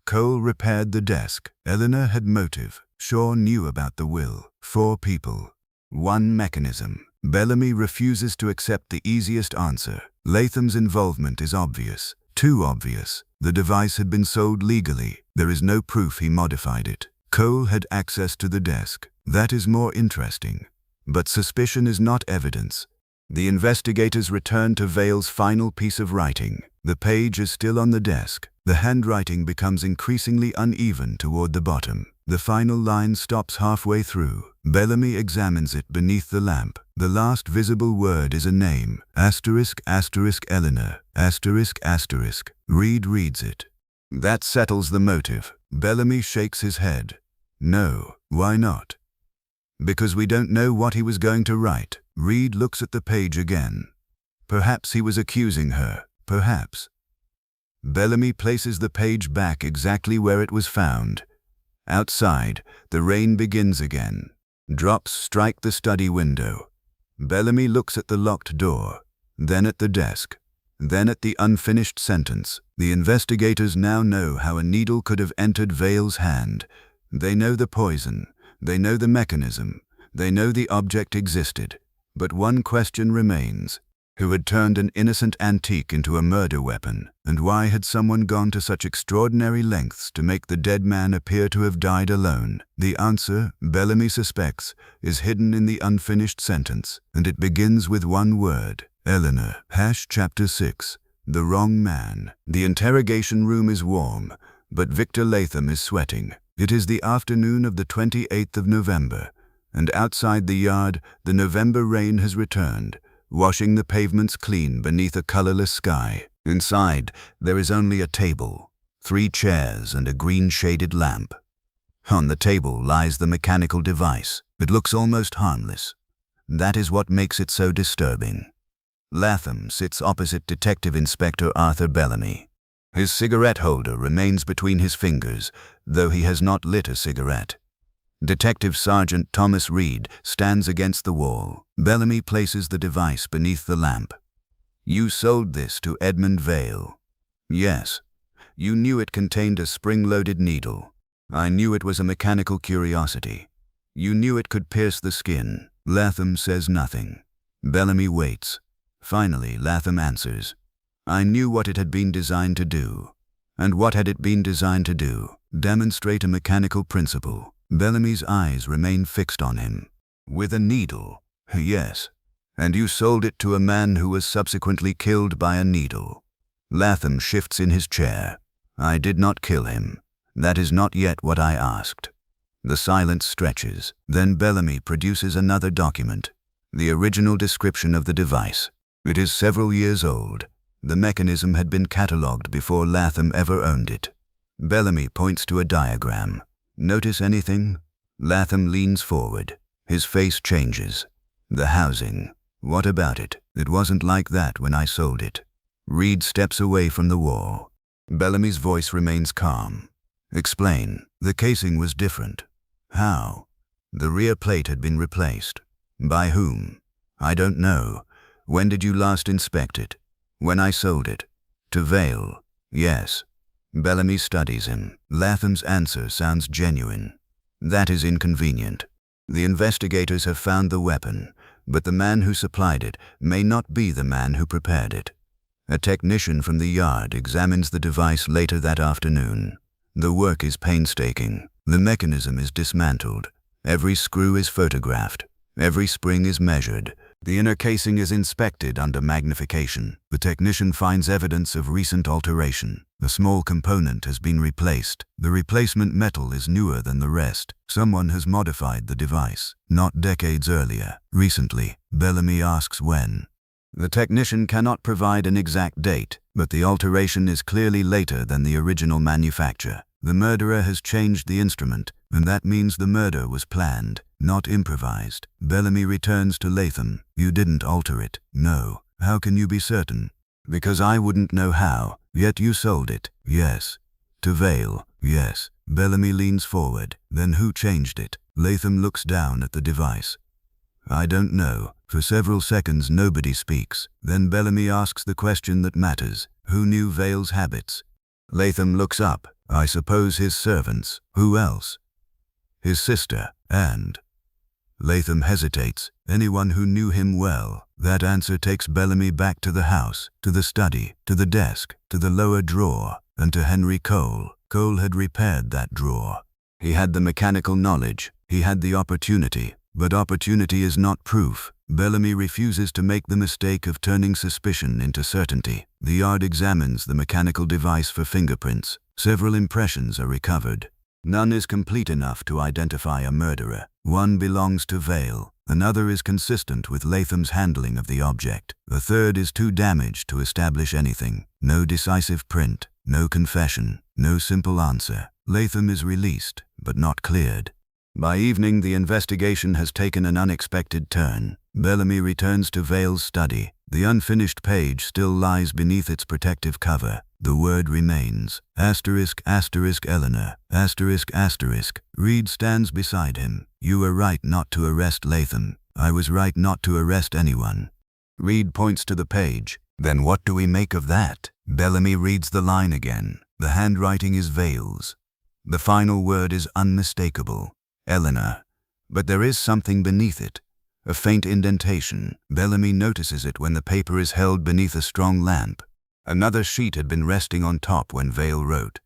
Cole repaired the desk. Eleanor had motive. Shaw knew about the will. 4 people. 1 mechanism. Bellamy refuses to accept the easiest answer. Latham's involvement is obvious. Too obvious. The device had been sold legally. There is no proof he modified it. Cole had access to the desk. That is more interesting. But suspicion is not evidence. The investigators return to Vale's final piece of writing. The page is still on the desk. The handwriting becomes increasingly uneven toward the bottom. The final line stops halfway through. Bellamy examines it beneath the lamp. The last visible word is a name. Eleanor. Reed reads it. That settles the motive. Bellamy shakes his head. No, why not? Because we don't know what he was going to write. Reed looks at the page again. Perhaps he was accusing her. Perhaps. Bellamy places the page back exactly where it was found. Outside, the rain begins again. Drops strike the study window. Bellamy looks at the locked door, then at the desk, then at the unfinished sentence. The investigators now know how a needle could have entered Vale's hand. They know the poison. They know the mechanism. They know the object existed. But one question remains. Who had turned an innocent antique into a murder weapon, and why had someone gone to such extraordinary lengths to make the dead man appear to have died alone? The answer, Bellamy suspects, is hidden in the unfinished sentence, and it begins with one word. Eleanor. Chapter 6. The Wrong Man. The interrogation room is warm, but Victor Latham is sweating. It is the afternoon of the 28th of November, and outside the yard, the November rain has returned, washing the pavements clean beneath a colorless sky. Inside, there is only a table, 3 chairs, and a green-shaded lamp. On the table lies the mechanical device. It looks almost harmless. That is what makes it so disturbing. Latham sits opposite Detective Inspector Arthur Bellamy. His cigarette holder remains between his fingers, though he has not lit a cigarette. Detective Sergeant Thomas Reed stands against the wall. Bellamy places the device beneath the lamp. You sold this to Edmund Vale. Yes. You knew it contained a spring-loaded needle. I knew it was a mechanical curiosity. You knew it could pierce the skin. Latham says nothing. Bellamy waits. Finally, Latham answers. I knew what it had been designed to do. And what had it been designed to do? Demonstrate a mechanical principle. Bellamy's eyes remain fixed on him. With a needle? Yes. And you sold it to a man who was subsequently killed by a needle. Latham shifts in his chair. I did not kill him. That is not yet what I asked. The silence stretches. Then Bellamy produces another document. The original description of the device. It is several years old. The mechanism had been catalogued before Latham ever owned it. Bellamy points to a diagram. Notice anything? Latham leans forward. His face changes. The housing. What about it? It wasn't like that when I sold it. Reed steps away from the wall. Bellamy's voice remains calm. Explain. The casing was different. How? The rear plate had been replaced. By whom? I don't know. When did you last inspect it? When I sold it. To Vale. Yes. Bellamy studies him. Latham's answer sounds genuine. That is inconvenient. The investigators have found the weapon, but the man who supplied it may not be the man who prepared it. A technician from the yard examines the device later that afternoon. The work is painstaking. The mechanism is dismantled. Every screw is photographed. Every spring is measured. The inner casing is inspected under magnification. The technician finds evidence of recent alteration. A small component has been replaced. The replacement metal is newer than the rest. Someone has modified the device, not decades earlier. Recently, Bellamy asks when. The technician cannot provide an exact date, but the alteration is clearly later than the original manufacture. The murderer has changed the instrument, and that means the murder was planned, not improvised. Bellamy returns to Latham. You didn't alter it. No. How can you be certain? Because I wouldn't know how. Yet you sold it. Yes. To Vale. Yes. Bellamy leans forward. Then who changed it? Latham looks down at the device. I don't know. For several seconds nobody speaks. Then Bellamy asks the question that matters. Who knew Vale's habits? Latham looks up. I suppose his servants. Who else? His sister. And? Latham hesitates. Anyone who knew him well. That answer takes Bellamy back to the house, to the study, to the desk, to the lower drawer, and to Henry Cole. Cole had repaired that drawer. He had the mechanical knowledge. He had the opportunity. But opportunity is not proof. Bellamy refuses to make the mistake of turning suspicion into certainty. The yard examines the mechanical device for fingerprints. Several impressions are recovered. None is complete enough to identify a murderer. One belongs to Vale. Another is consistent with Latham's handling of the object. A third is too damaged to establish anything. No decisive print, no confession, no simple answer. Latham is released, but not cleared. By evening, the investigation has taken an unexpected turn. Bellamy returns to Vale's study. The unfinished page still lies beneath its protective cover. The word remains. Asterisk, asterisk, Eleanor. Asterisk, asterisk. Reed stands beside him. You were right not to arrest Latham. I was right not to arrest anyone. Reed points to the page. Then what do we make of that? Bellamy reads the line again. The handwriting is Vale's. The final word is unmistakable. Eleanor. But there is something beneath it. A faint indentation. Bellamy notices it when the paper is held beneath a strong lamp. Another sheet had been resting on top when Vale wrote.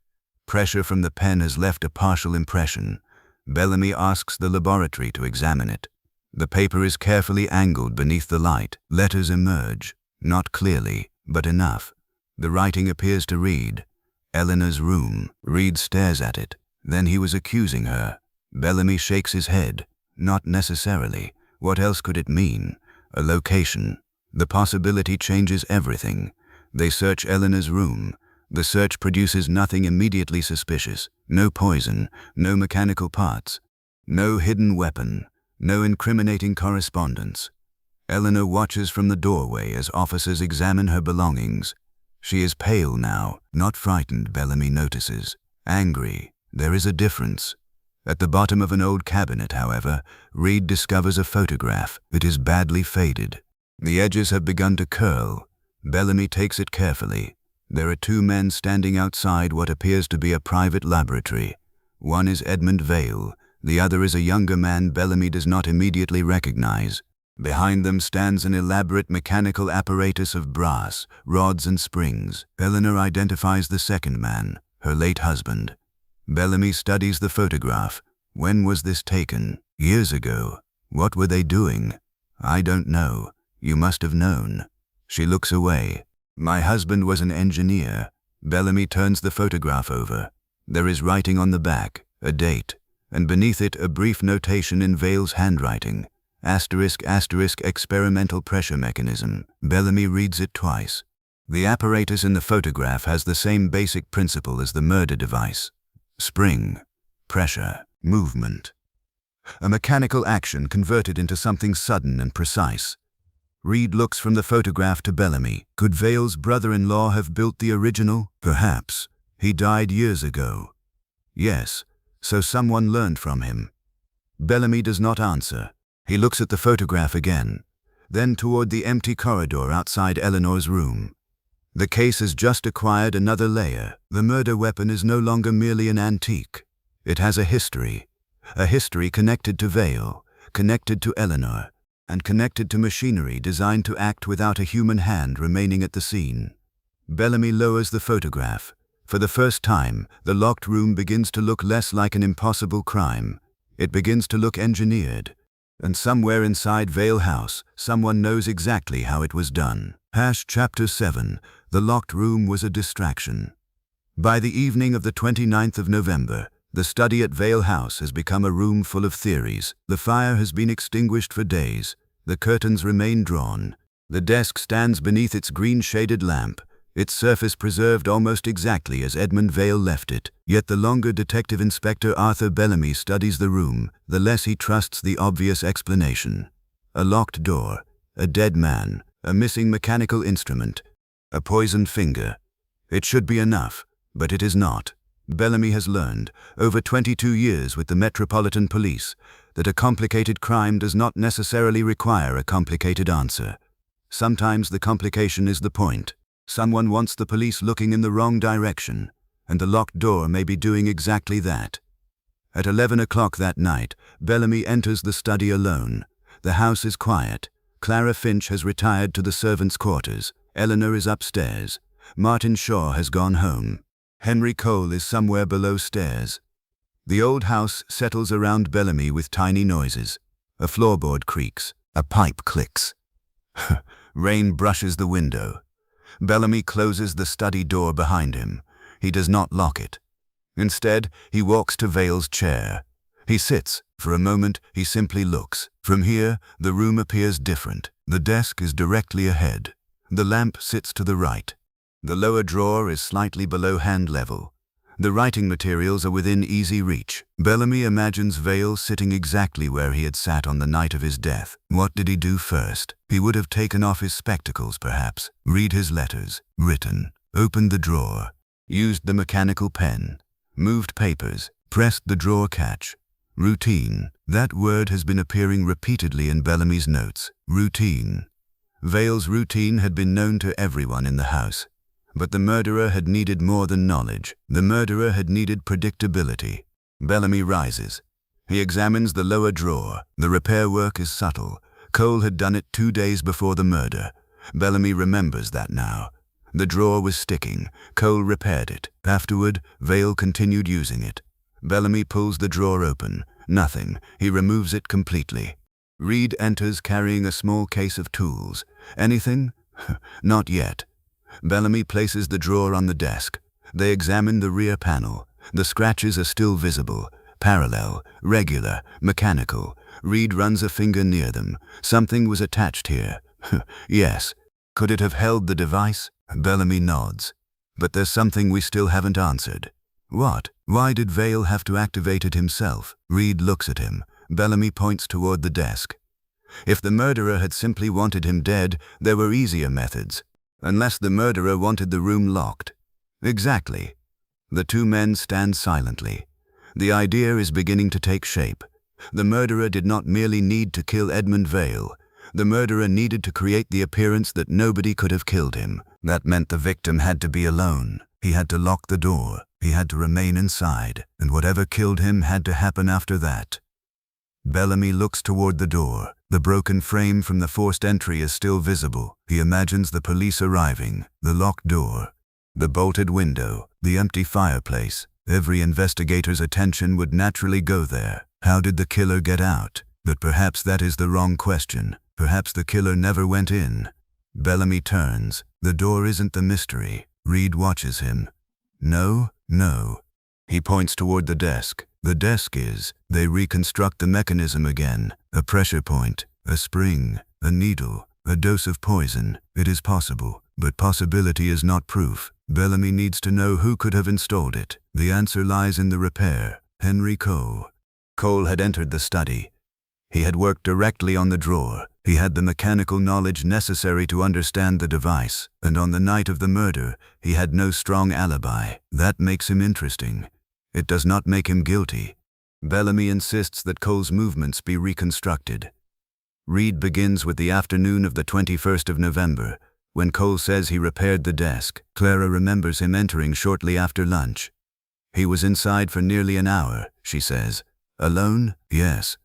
Pressure from the pen has left a partial impression. Bellamy asks the laboratory to examine it. The paper is carefully angled beneath the light. Letters emerge. Not clearly, but enough. The writing appears to read, Eleanor's room. Reed stares at it. Then he was accusing her. Bellamy shakes his head. Not necessarily. What else could it mean? A location. The possibility changes everything. They search Eleanor's room. The search produces nothing immediately suspicious. No poison, no mechanical parts, no hidden weapon, no incriminating correspondence. Eleanor watches from the doorway as officers examine her belongings. She is pale now, not frightened, Bellamy notices. Angry. There is a difference. At the bottom of an old cabinet, however, Reed discovers a photograph. It is badly faded. The edges have begun to curl. Bellamy takes it carefully. There are two men standing outside what appears to be a private laboratory. One is Edmund Vale. The other is a younger man Bellamy does not immediately recognize. Behind them stands an elaborate mechanical apparatus of brass, rods and springs. Eleanor identifies the second man, her late husband. Bellamy studies the photograph. When was this taken? Years ago. What were they doing? I don't know. You must have known. She looks away. My husband was an engineer. Bellamy turns the photograph over. There is writing on the back, a date, and beneath it a brief notation in Vale's handwriting. Asterisk, asterisk, experimental pressure mechanism. Bellamy reads it twice. The apparatus in the photograph has the same basic principle as the murder device. Spring, pressure, movement. A mechanical action converted into something sudden and precise. Reed looks from the photograph to Bellamy. Could Vale's brother-in-law have built the original? Perhaps. He died years ago. Yes, so someone learned from him. Bellamy does not answer. He looks at the photograph again, then toward the empty corridor outside Eleanor's room. The case has just acquired another layer. The murder weapon is no longer merely an antique. It has a history connected to Vale, connected to Eleanor, and connected to machinery designed to act without a human hand remaining at the scene. Bellamy lowers the photograph. For the first time, the locked room begins to look less like an impossible crime. It begins to look engineered. And somewhere inside Vale House, someone knows exactly how it was done. Chapter 7. The locked room was a distraction. By the evening of the 29th of November, the study at Vale House has become a room full of theories. The fire has been extinguished for days. The curtains remain drawn. The desk stands beneath its green-shaded lamp, its surface preserved almost exactly as Edmund Vale left it. Yet the longer Detective Inspector Arthur Bellamy studies the room, the less he trusts the obvious explanation. A locked door, a dead man, a missing mechanical instrument, a poisoned finger. It should be enough, but it is not. Bellamy has learned, over 22 years with the Metropolitan Police, that a complicated crime does not necessarily require a complicated answer. Sometimes the complication is the point. Someone wants the police looking in the wrong direction, and the locked door may be doing exactly that. At 11 o'clock that night, Bellamy enters the study alone. The house is quiet. Clara Finch has retired to the servants' quarters. Eleanor is upstairs. Martin Shaw has gone home. Henry Cole is somewhere below stairs. The old house settles around Bellamy with tiny noises. A floorboard creaks. A pipe clicks. Rain brushes the window. Bellamy closes the study door behind him. He does not lock it. Instead, he walks to Vale's chair. He sits. For a moment, he simply looks. From here, the room appears different. The desk is directly ahead. The lamp sits to the right. The lower drawer is slightly below hand level. The writing materials are within easy reach. Bellamy imagines Vale sitting exactly where he had sat on the night of his death. What did he do first? He would have taken off his spectacles, perhaps. Read his letters. Written. Opened the drawer. Used the mechanical pen. Moved papers. Pressed the drawer catch. Routine. That word has been appearing repeatedly in Bellamy's notes. Routine. Vale's routine had been known to everyone in the house. But the murderer had needed more than knowledge. The murderer had needed predictability. Bellamy rises. He examines the lower drawer. The repair work is subtle. Cole had done it 2 days before the murder. Bellamy remembers that now. The drawer was sticking. Cole repaired it. Afterward, Vale continued using it. Bellamy pulls the drawer open. Nothing. He removes it completely. Reed enters carrying a small case of tools. Anything? Not yet. Bellamy places the drawer on the desk. They examine the rear panel. The scratches are still visible. Parallel, regular, mechanical. Reed runs a finger near them. Something was attached here. Yes. Could it have held the device? Bellamy nods. But there's something we still haven't answered. What? Why did Vale have to activate it himself? Reed looks at him. Bellamy points toward the desk. If the murderer had simply wanted him dead, there were easier methods. Unless the murderer wanted the room locked. Exactly. The two men stand silently. The idea is beginning to take shape. The murderer did not merely need to kill Edmund Vale. The murderer needed to create the appearance that nobody could have killed him. That meant the victim had to be alone. He had to lock the door. He had to remain inside, and whatever killed him had to happen after that. Bellamy looks toward the door. The broken frame from the forced entry is still visible. He imagines the police arriving, the locked door, the bolted window, the empty fireplace. Every investigator's attention would naturally go there. How did the killer get out? But perhaps that is the wrong question. Perhaps the killer never went in. Bellamy turns. The door isn't the mystery. Reed watches him. No. He points toward the desk. The desk is. They reconstruct the mechanism again. A pressure point, a spring, a needle, a dose of poison. It is possible, but possibility is not proof. Bellamy needs to know who could have installed it. The answer lies in the repair. Henry Cole. Cole had entered the study. He had worked directly on the drawer. He had the mechanical knowledge necessary to understand the device, and on the night of the murder, he had no strong alibi. That makes him interesting. It does not make him guilty. Bellamy insists that Cole's movements be reconstructed. Reed begins with the afternoon of the 21st of November, when Cole says he repaired the desk. Clara remembers him entering shortly after lunch. He was inside for nearly an hour, she says. Alone? Yes.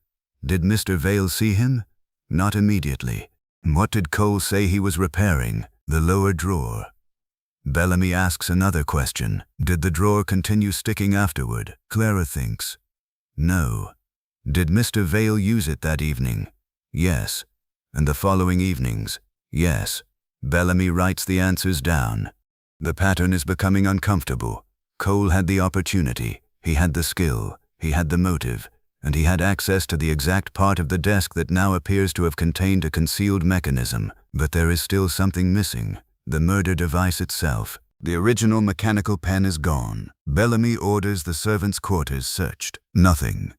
Did Mr. Vale see him? Not immediately. What did Cole say he was repairing? The lower drawer. Bellamy asks another question. Did the drawer continue sticking afterward? Clara thinks. No. Did Mr. Vale use it that evening? Yes. And the following evenings? Yes. Bellamy writes the answers down. The pattern is becoming uncomfortable. Cole had the opportunity. He had the skill. He had the motive. And he had access to the exact part of the desk that now appears to have contained a concealed mechanism. But there is still something missing. The murder device itself. The original mechanical pen is gone. Bellamy orders the servants' quarters searched. Nothing.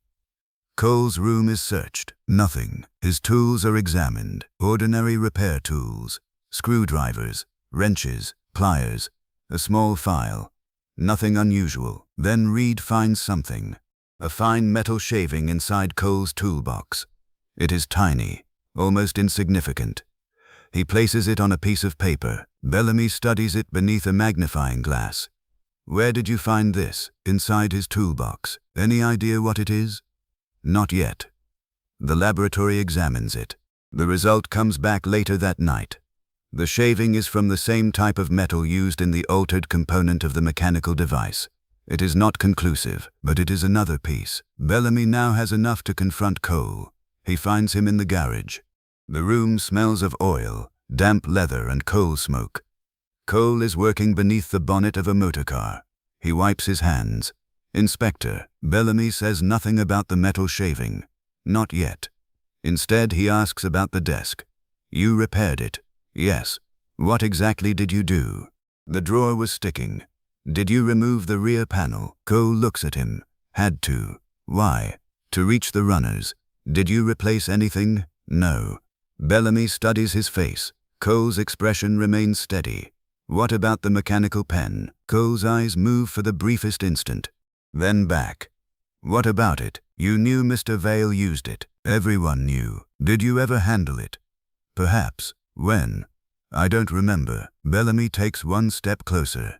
Cole's room is searched. Nothing. His tools are examined. Ordinary repair tools. Screwdrivers, wrenches, pliers, a small file. Nothing unusual. Then Reed finds something. A fine metal shaving inside Cole's toolbox. It is tiny, almost insignificant. He places it on a piece of paper. Bellamy studies it beneath a magnifying glass. Where did you find this? Inside his toolbox. Any idea what it is? Not yet. The laboratory examines it. The result comes back later that night. The shaving is from the same type of metal used in the altered component of the mechanical device. It is not conclusive, but it is another piece. Bellamy now has enough to confront Cole. He finds him in the garage. The room smells of oil, damp leather, and coal smoke. Cole is working beneath the bonnet of a motor car. He wipes his hands. Inspector, Bellamy says nothing about the metal shaving. Not yet. Instead, he asks about the desk. You repaired it? Yes. What exactly did you do? The drawer was sticking. Did you remove the rear panel? Cole looks at him. Had to. Why? To reach the runners. Did you replace anything? No. Bellamy studies his face. Cole's expression remains steady. What about the mechanical pen? Cole's eyes move for the briefest instant. Then back. What about it? You knew Mr. Vale used it. Everyone knew. Did you ever handle it? Perhaps. When? I don't remember. Bellamy takes one step closer.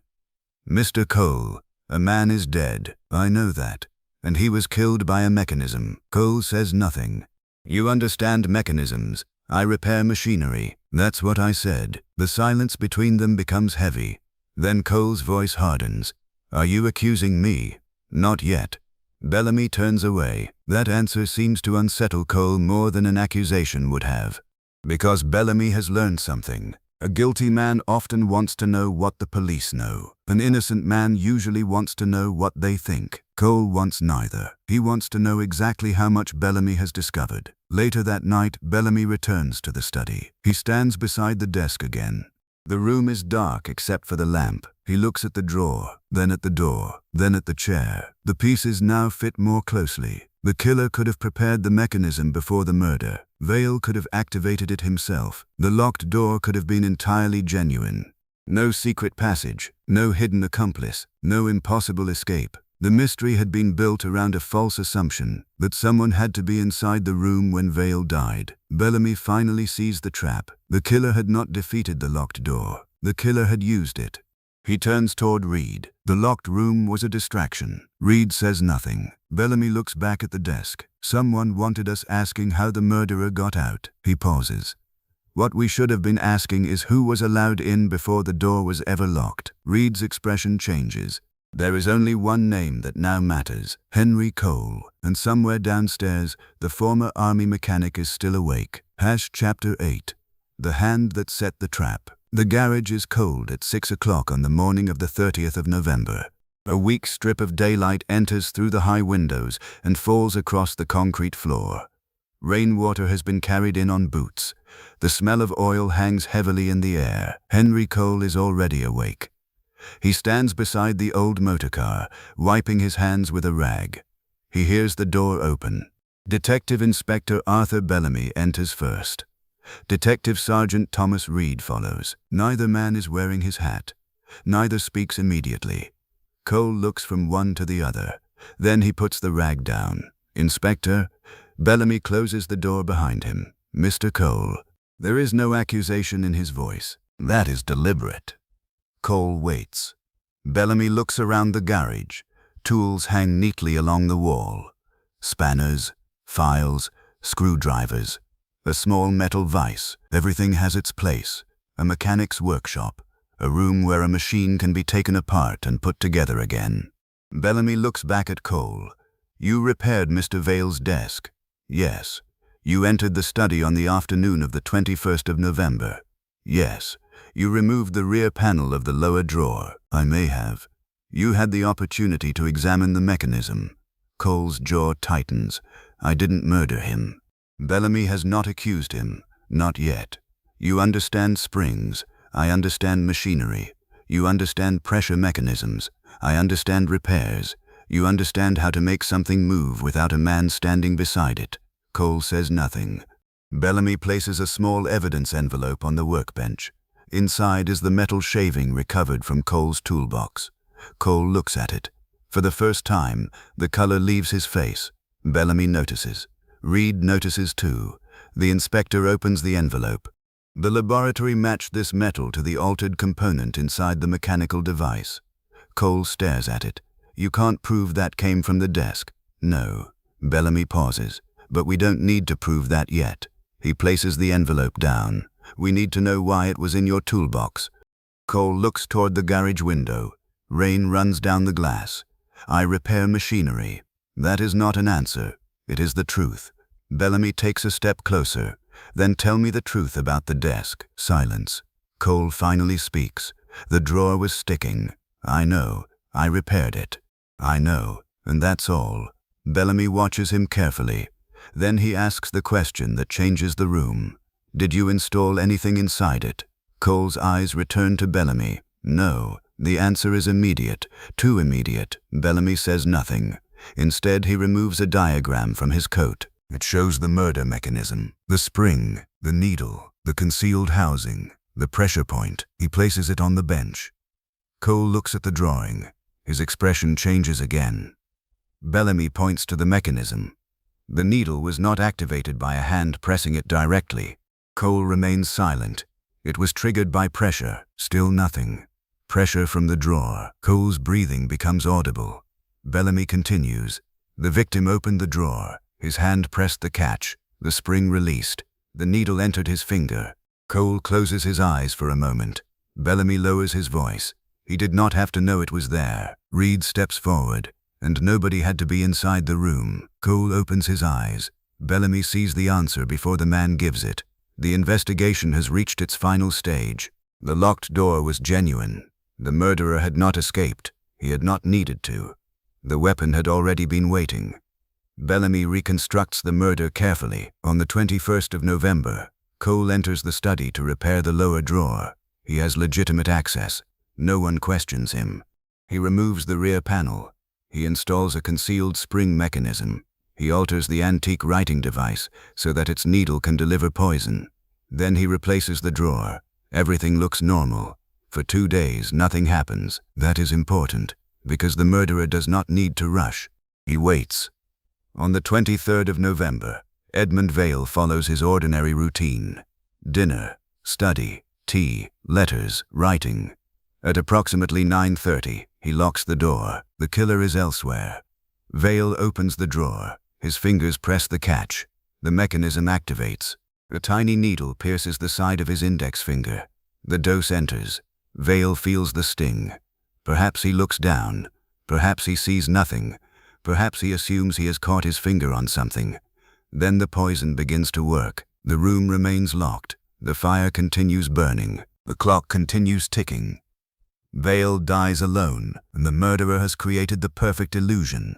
Mr. Cole, a man is dead. I know that. And he was killed by a mechanism. Cole says nothing. You understand mechanisms. I repair machinery. That's what I said. The silence between them becomes heavy. Then Cole's voice hardens. Are you accusing me? Not yet. Bellamy turns away. That answer seems to unsettle Cole more than an accusation would have. Because Bellamy has learned something. A guilty man often wants to know what the police know. An innocent man usually wants to know what they think. Cole wants neither. He wants to know exactly how much Bellamy has discovered. Later that night, Bellamy returns to the study. He stands beside the desk again. The room is dark except for the lamp. He looks at the drawer, then at the door, then at the chair. The pieces now fit more closely. The killer could have prepared the mechanism before the murder. Vale could have activated it himself. The locked door could have been entirely genuine. No secret passage, no hidden accomplice, no impossible escape. The mystery had been built around a false assumption that someone had to be inside the room when Vale died. Bellamy finally sees the trap. The killer had not defeated the locked door. The killer had used it. He turns toward Reed. The locked room was a distraction. Reed says nothing. Bellamy looks back at the desk. Someone wanted us asking how the murderer got out. He pauses. What we should have been asking is who was allowed in before the door was ever locked. Reed's expression changes. There is only one name that now matters, Henry Cole, and somewhere downstairs, the former army mechanic is still awake. Chapter 8. The hand that set the trap. The garage is cold at 6 o'clock on the morning of the 30th of November. A weak strip of daylight enters through the high windows and falls across the concrete floor. Rainwater has been carried in on boots. The smell of oil hangs heavily in the air. Henry Cole is already awake. He stands beside the old motor car, wiping his hands with a rag. He hears the door open. Detective Inspector Arthur Bellamy enters first. Detective Sergeant Thomas Reed follows. Neither man is wearing his hat. Neither speaks immediately. Cole looks from one to the other. Then he puts the rag down. Inspector, Bellamy closes the door behind him. Mr. Cole. There is no accusation in his voice. That is deliberate. Cole waits. Bellamy looks around the garage. Tools hang neatly along the wall. Spanners, files, screwdrivers. A small metal vise. Everything has its place. A mechanic's workshop. A room where a machine can be taken apart and put together again. Bellamy looks back at Cole. You repaired Mr. Vale's desk. Yes. You entered the study on the afternoon of the 21st of November. Yes. You removed the rear panel of the lower drawer. I may have. You had the opportunity to examine the mechanism. Cole's jaw tightens. I didn't murder him. Bellamy has not accused him. Not yet. You understand springs. I understand machinery. You understand pressure mechanisms. I understand repairs. You understand how to make something move without a man standing beside it. Cole says nothing. Bellamy places a small evidence envelope on the workbench. Inside is the metal shaving recovered from Cole's toolbox. Cole looks at it. For the first time, the color leaves his face. Bellamy notices. Reed notices too. The inspector opens the envelope. The laboratory matched this metal to the altered component inside the mechanical device. Cole stares at it. You can't prove that came from the desk. No. Bellamy pauses. But we don't need to prove that yet. He places the envelope down. We need to know why it was in your toolbox. Cole looks toward the garage window. Rain runs down the glass. I repair machinery. That is not an answer. It is the truth. Bellamy takes a step closer. Then tell me the truth about the desk. Silence. Cole finally speaks. The drawer was sticking. I know. I repaired it. I know, and that's all. Bellamy watches him carefully. Then he asks the question that changes the room. Did you install anything inside it? Cole's eyes return to Bellamy. No. The answer is immediate. Too immediate. Bellamy says nothing. Instead, he removes a diagram from his coat. It shows the murder mechanism. The spring, the needle, the concealed housing, the pressure point. He places it on the bench. Cole looks at the drawing. His expression changes again. Bellamy points to the mechanism. The needle was not activated by a hand pressing it directly. Cole remains silent. It was triggered by pressure. Still nothing. Pressure from the drawer. Cole's breathing becomes audible. Bellamy continues. The victim opened the drawer. His hand pressed the catch. The spring released. The needle entered his finger. Cole closes his eyes for a moment. Bellamy lowers his voice. He did not have to know it was there. Reed steps forward, and nobody had to be inside the room. Cole opens his eyes. Bellamy sees the answer before the man gives it. The investigation has reached its final stage. The locked door was genuine. The murderer had not escaped. He had not needed to. The weapon had already been waiting. Bellamy reconstructs the murder carefully. On the 21st of November, Cole enters the study to repair the lower drawer. He has legitimate access. No one questions him. He removes the rear panel. He installs a concealed spring mechanism. He alters the antique writing device so that its needle can deliver poison. Then he replaces the drawer. Everything looks normal. For 2 days, nothing happens. That is important, because the murderer does not need to rush. He waits. On the 23rd of November, Edmund Vale follows his ordinary routine. Dinner, study, tea, letters, writing. At approximately 9:30, he locks the door. The killer is elsewhere. Vale opens the drawer. His fingers press the catch. The mechanism activates. A tiny needle pierces the side of his index finger. The dose enters. Vale feels the sting. Perhaps he looks down. Perhaps he sees nothing. Perhaps he assumes he has caught his finger on something. Then the poison begins to work. The room remains locked. The fire continues burning. The clock continues ticking. Vale dies alone, and the murderer has created the perfect illusion.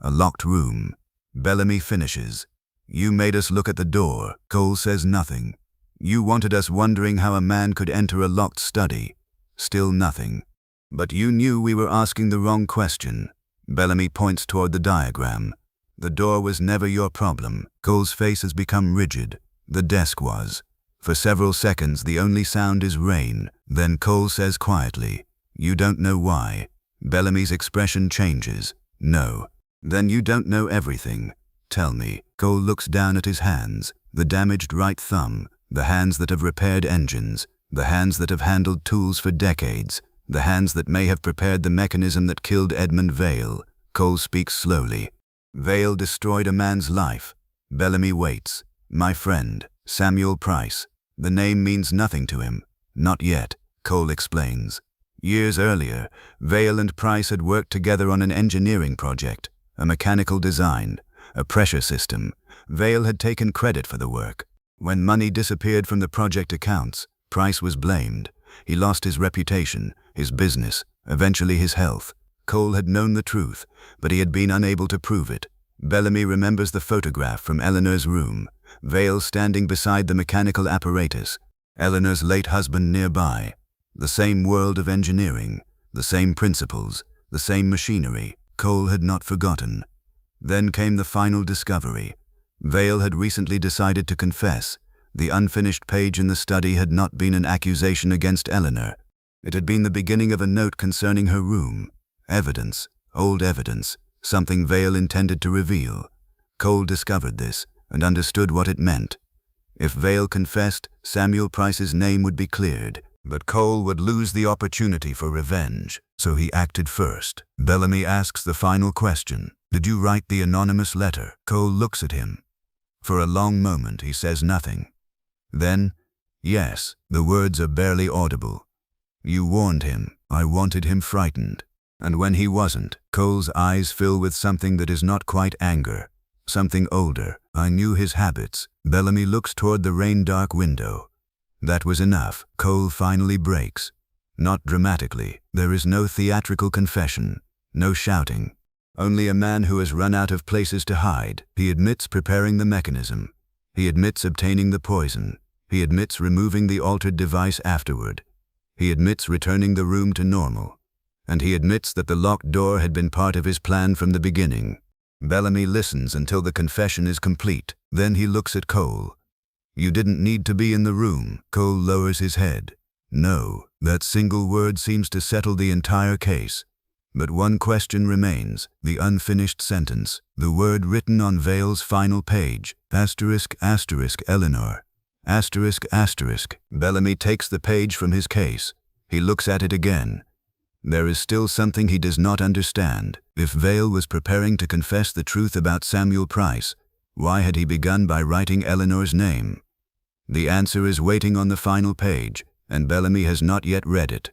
A locked room. Bellamy finishes. You made us look at the door. Cole says nothing. You wanted us wondering how a man could enter a locked study. Still nothing. But you knew we were asking the wrong question. Bellamy points toward the diagram. The door was never your problem. Cole's face has become rigid. The desk was. For several seconds, the only sound is rain. Then Cole says quietly, "You don't know why." Bellamy's expression changes. "No." "Then you don't know everything. Tell me." Cole looks down at his hands, the damaged right thumb, the hands that have repaired engines, the hands that have handled tools for decades, the hands that may have prepared the mechanism that killed Edmund Vale. Cole speaks slowly. "Vale destroyed a man's life." Bellamy waits. "My friend, Samuel Price." The name means nothing to him. "Not yet," Cole explains. Years earlier, Vale and Price had worked together on an engineering project, a mechanical design, a pressure system. Vale had taken credit for the work. When money disappeared from the project accounts, Price was blamed. He lost his reputation, his business, eventually his health. Cole had known the truth, but he had been unable to prove it. Bellamy remembers the photograph from Eleanor's room, Vale standing beside the mechanical apparatus, Eleanor's late husband nearby. The same world of engineering, the same principles, the same machinery. Cole had not forgotten. Then came the final discovery. Vale had recently decided to confess. The unfinished page in the study had not been an accusation against Eleanor. It had been the beginning of a note concerning her room. Evidence, old evidence, something Vale intended to reveal. Cole discovered this and understood what it meant. If Vale confessed, Samuel Price's name would be cleared. But Cole would lose the opportunity for revenge, so he acted first. Bellamy asks the final question. "Did you write the anonymous letter?" Cole looks at him. For a long moment he says nothing. Then, "Yes," the words are barely audible. "You warned him. I wanted him frightened." And when he wasn't, Cole's eyes fill with something that is not quite anger, something older. "I knew his habits." Bellamy looks toward the rain-dark window. That was enough. Cole finally breaks. Not dramatically. There is no theatrical confession, no shouting, Only a man who has run out of places to hide. He admits preparing the mechanism. He admits obtaining the poison. He admits removing the altered device afterward. He admits returning the room to normal. And he admits that the locked door had been part of his plan from the beginning. Bellamy listens until the confession is complete. Then he looks at Cole. "You didn't need to be in the room." Cole lowers his head. No, that single word seems to settle the entire case. But one question remains, the unfinished sentence, the word written on Vale's final page, Eleanor. Bellamy takes the page from his case. He looks at it again. There is still something he does not understand. If Vale was preparing to confess the truth about Samuel Price, why had he begun by writing Eleanor's name? The answer is waiting on the final page, and Bellamy has not yet read it.